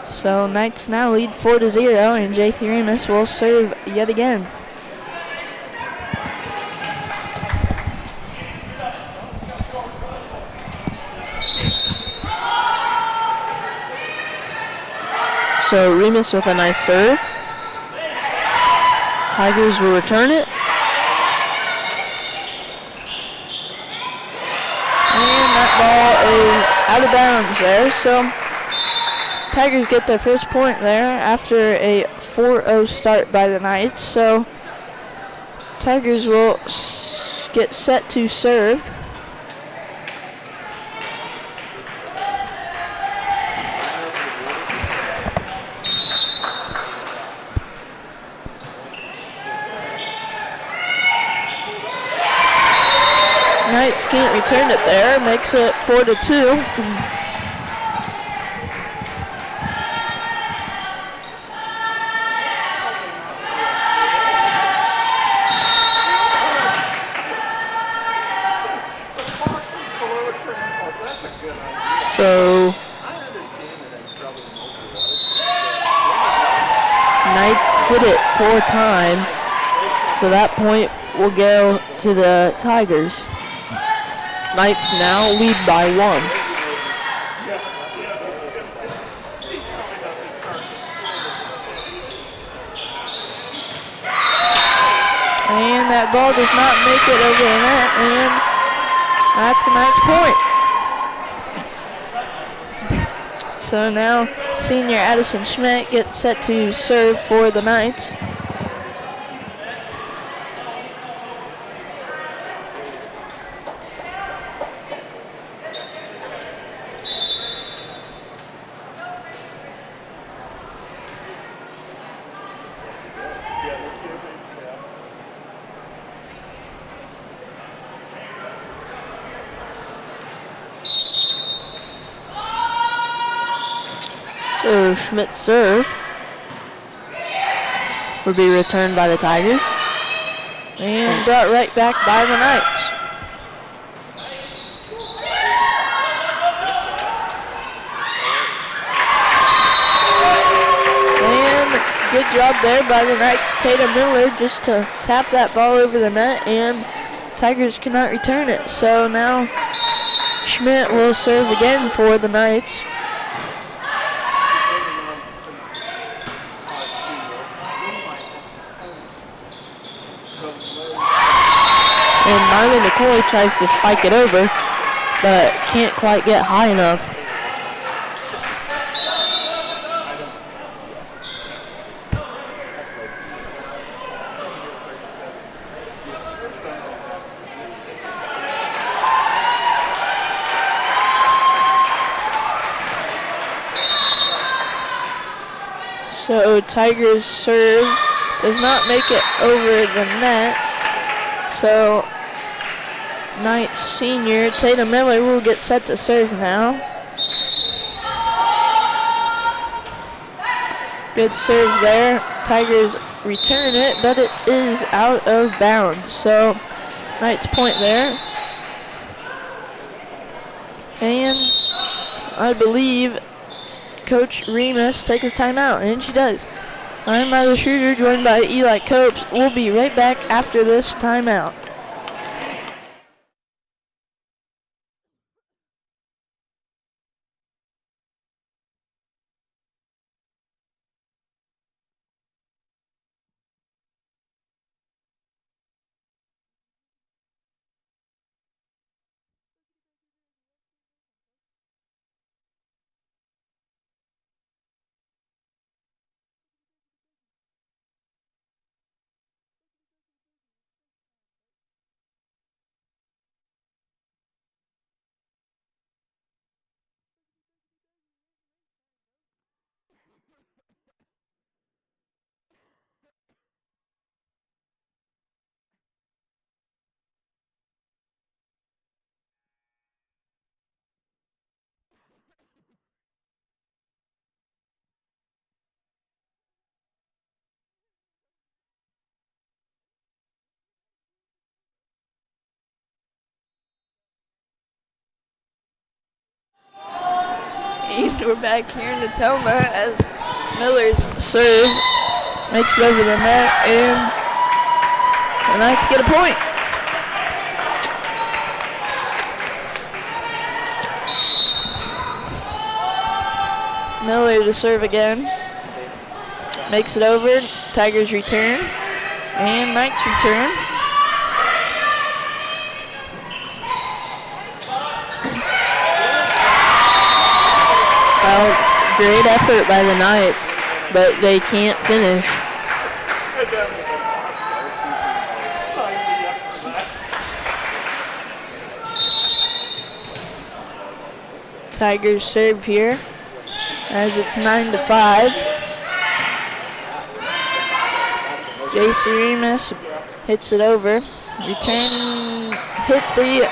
So Knights now lead 4-0, and JC Remus will serve yet again. So Remus with a nice serve. Tigers will return it. And that ball is out of bounds there. So Tigers get their first point there after a 4-0 start by the Knights. So Tigers will get set to serve. Knights can't return it there, makes it 4-2. So Knights hit it 4 times, so that point will go to the Tigers. Knights now lead by 1. And that ball does not make it over the net, and that's a nice point. So now senior Addison Schmidt gets set to serve for the Knights. So Schmidt's serve will be returned by the Tigers. And brought right back by the Knights. And good job there by the Knights. Tatum Miller just to tap that ball over the net, and Tigers cannot return it. So now Schmidt will serve again for the Knights. And Marlon McCoy tries to spike it over, but can't quite get high enough. So Tigers serve does not make it over the net. So Knights senior Tatum Miller will get set to serve now. Good serve there. Tigers return it, but it is out of bounds. So Knights point there. And I believe Coach Remus takes his timeout, and she does. I'm Myla Schroeder, joined by Eli Copes. We'll be right back after this timeout. And we're back here in Natoma as Miller's serve makes it over the net, and the Knights get a point. Miller to serve again. Makes it over. Tigers return. And Knights return. Well, great effort by the Knights, but they can't finish. Tigers serve here as it's 9-5. Jason Remus hits it over. Return, hit the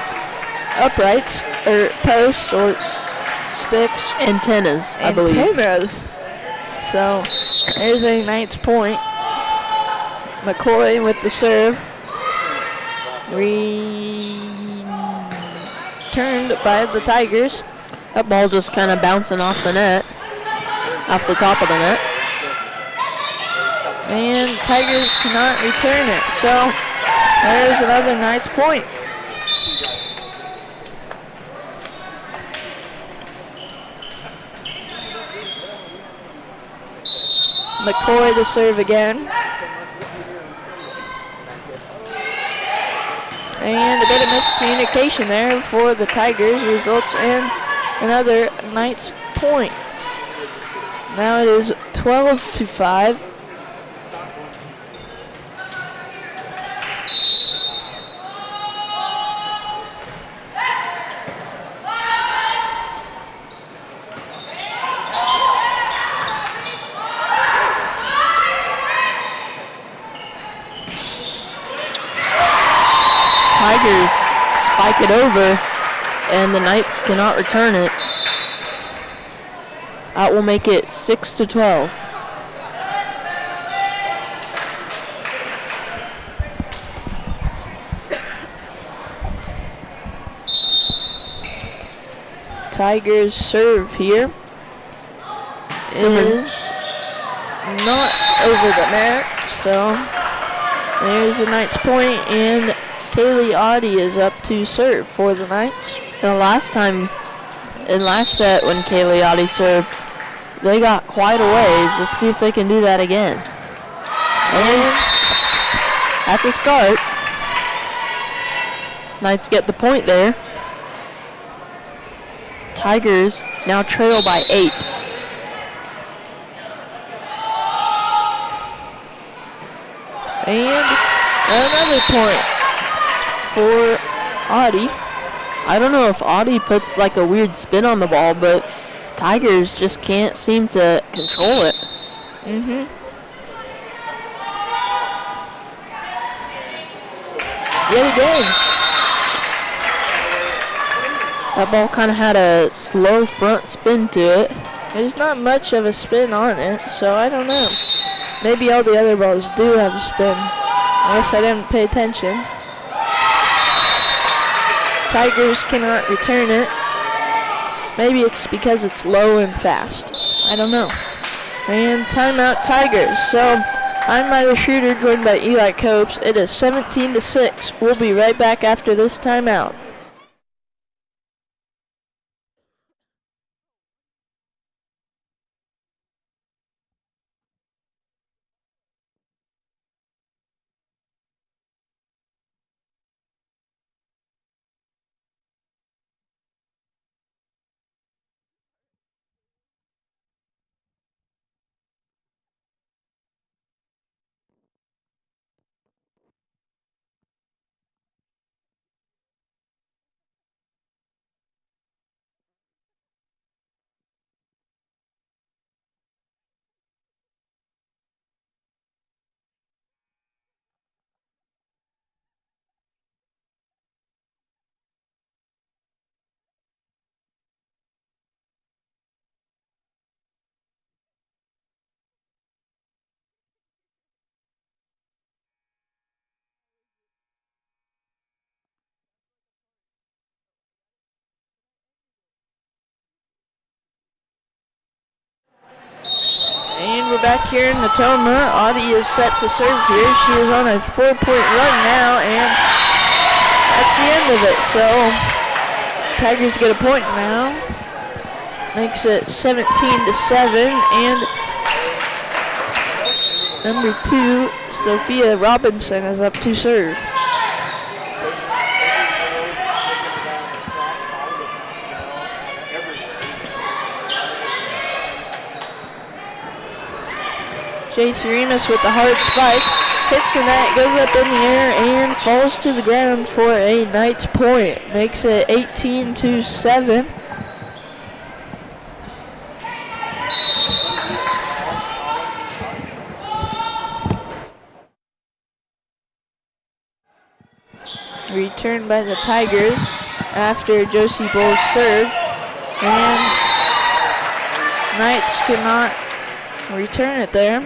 uprights, or posts, or sticks. Antennas, I believe. Antennas. So there's a Knights point. McCoy with the serve. Returned by the Tigers. That ball just kind of bouncing off the net, off the top of the net. And Tigers cannot return it. So there's another Knights point. McCoy to serve again. And a bit of miscommunication there for the Tigers results in another Knights point. Now it is 12-5. Tigers spike it over, and the Knights cannot return it. That will make it 6-12. Tigers serve here. It is not over the net, so there's a Knights point, and Kaylee Audie is up to serve for the Knights. The last time, in last set when Kaylee Audie served, they got quite a ways. Let's see if they can do that again. And that's a start. Knights get the point there. Tigers now trail by 8. And another point for Audie. I don't know if Audie puts like a weird spin on the ball, but Tigers just can't seem to control it. Yet again. That ball kind of had a slow front spin to it. There's not much of a spin on it, so I don't know. Maybe all the other balls do have a spin. I guess I didn't pay attention. Tigers cannot return it. Maybe it's because it's low and fast. I don't know. And timeout Tigers. So I'm Myra Schroeder, joined by Eli Copes. It is 17-6. We'll be right back after this timeout. And we're back here in Natoma. Audie is set to serve here. She is on a 4-point run now, and that's the end of it. So Tigers get a point now. Makes it 17-7, and number 2, Sophia Robinson, is up to serve. J.C. Remus with the hard spike, hits the net, goes up in the air, and falls to the ground for a Knights point. Makes it 18-7. Returned by the Tigers after Josie Bowles serve, and Knights could not return it there.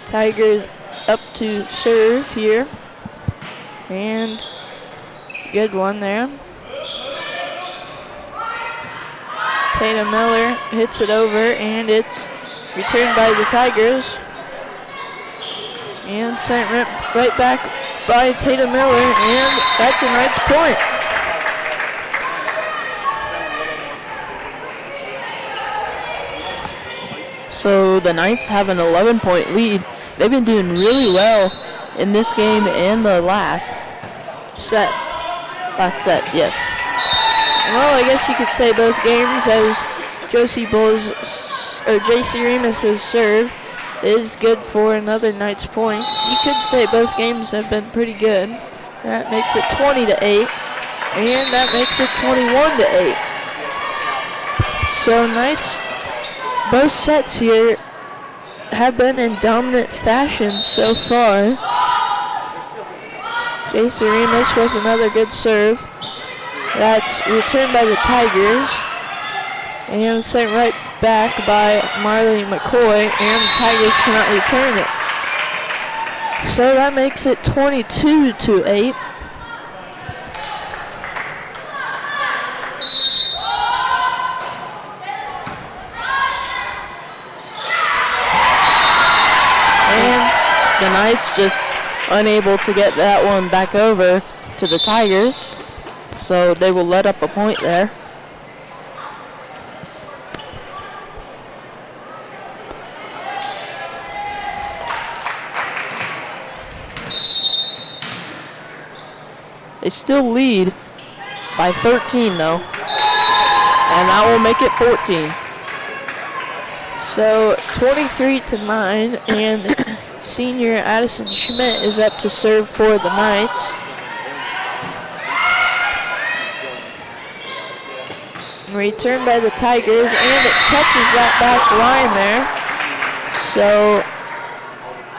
Tigers up to serve here, and good one there. Tatum Miller hits it over, and it's returned by the Tigers, and sent right back by Tatum Miller, and that's a Knights point. So the Knights have an 11-point lead. They've been doing really well in this game and the last set. Yes. Well, I guess you could say both games, as JC Remus's serve is good for another Knights point. You could say both games have been pretty good. That makes it 20-8, and that makes it 21-8. So Knights, both sets here have been in dominant fashion so far. JC Remus with another good serve. That's returned by the Tigers. And sent right back by Marley McCoy, and the Tigers cannot return it. So that makes it 22-8. And the Knights just unable to get that one back over to the Tigers. So they will let up a point there. They still lead by 13 though. And that will make it 14. So 23-9, and senior Addison Schmidt is up to serve for the Knights. Returned by the Tigers, and it catches that back line there. So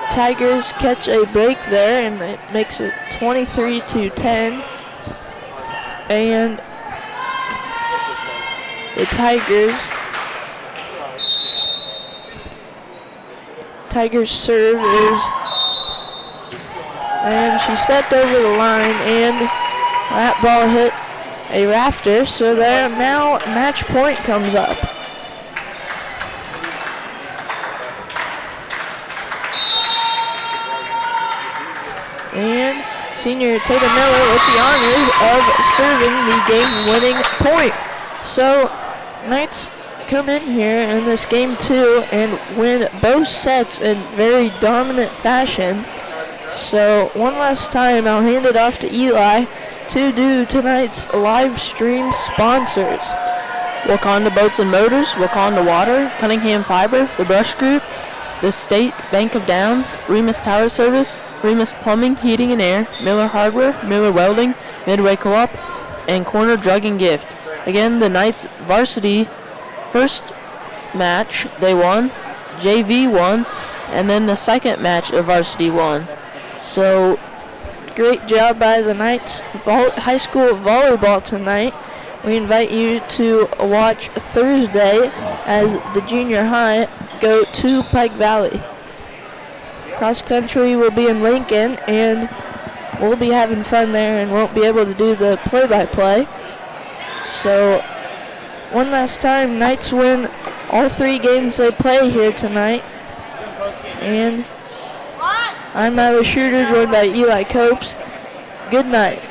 Tigers catch a break there, and it makes it 23-10. And the Tigers serve is, and she stepped over the line, and that ball hit a rafter, so there now match point comes up. And senior Tatum Miller with the honors of serving the game-winning point. So Knights come in here in this game 2 and win both sets in very dominant fashion. So one last time, I'll hand it off to Eli to do tonight's live stream sponsors. Wakanda Boats and Motors, Wakanda Water, Cunningham Fiber, The Brush Group, the State Bank of Downs, Remus Tower Service, Remus Plumbing, Heating and Air, Miller Hardware, Miller Welding, Midway Co-op, and Corner Drug and Gift. Again, the Knights varsity first match, they won, JV won, and then the second match of varsity won. So great job by the Knights high school volleyball tonight. We invite you to watch Thursday as the junior high go to Pike Valley. Cross country will be in Lincoln, and we'll be having fun there and won't be able to do the play-by-play. So one last time, Knights win all 3 games they play here tonight. And I'm Myla Schroeder, joined by Eli Copes. Good night.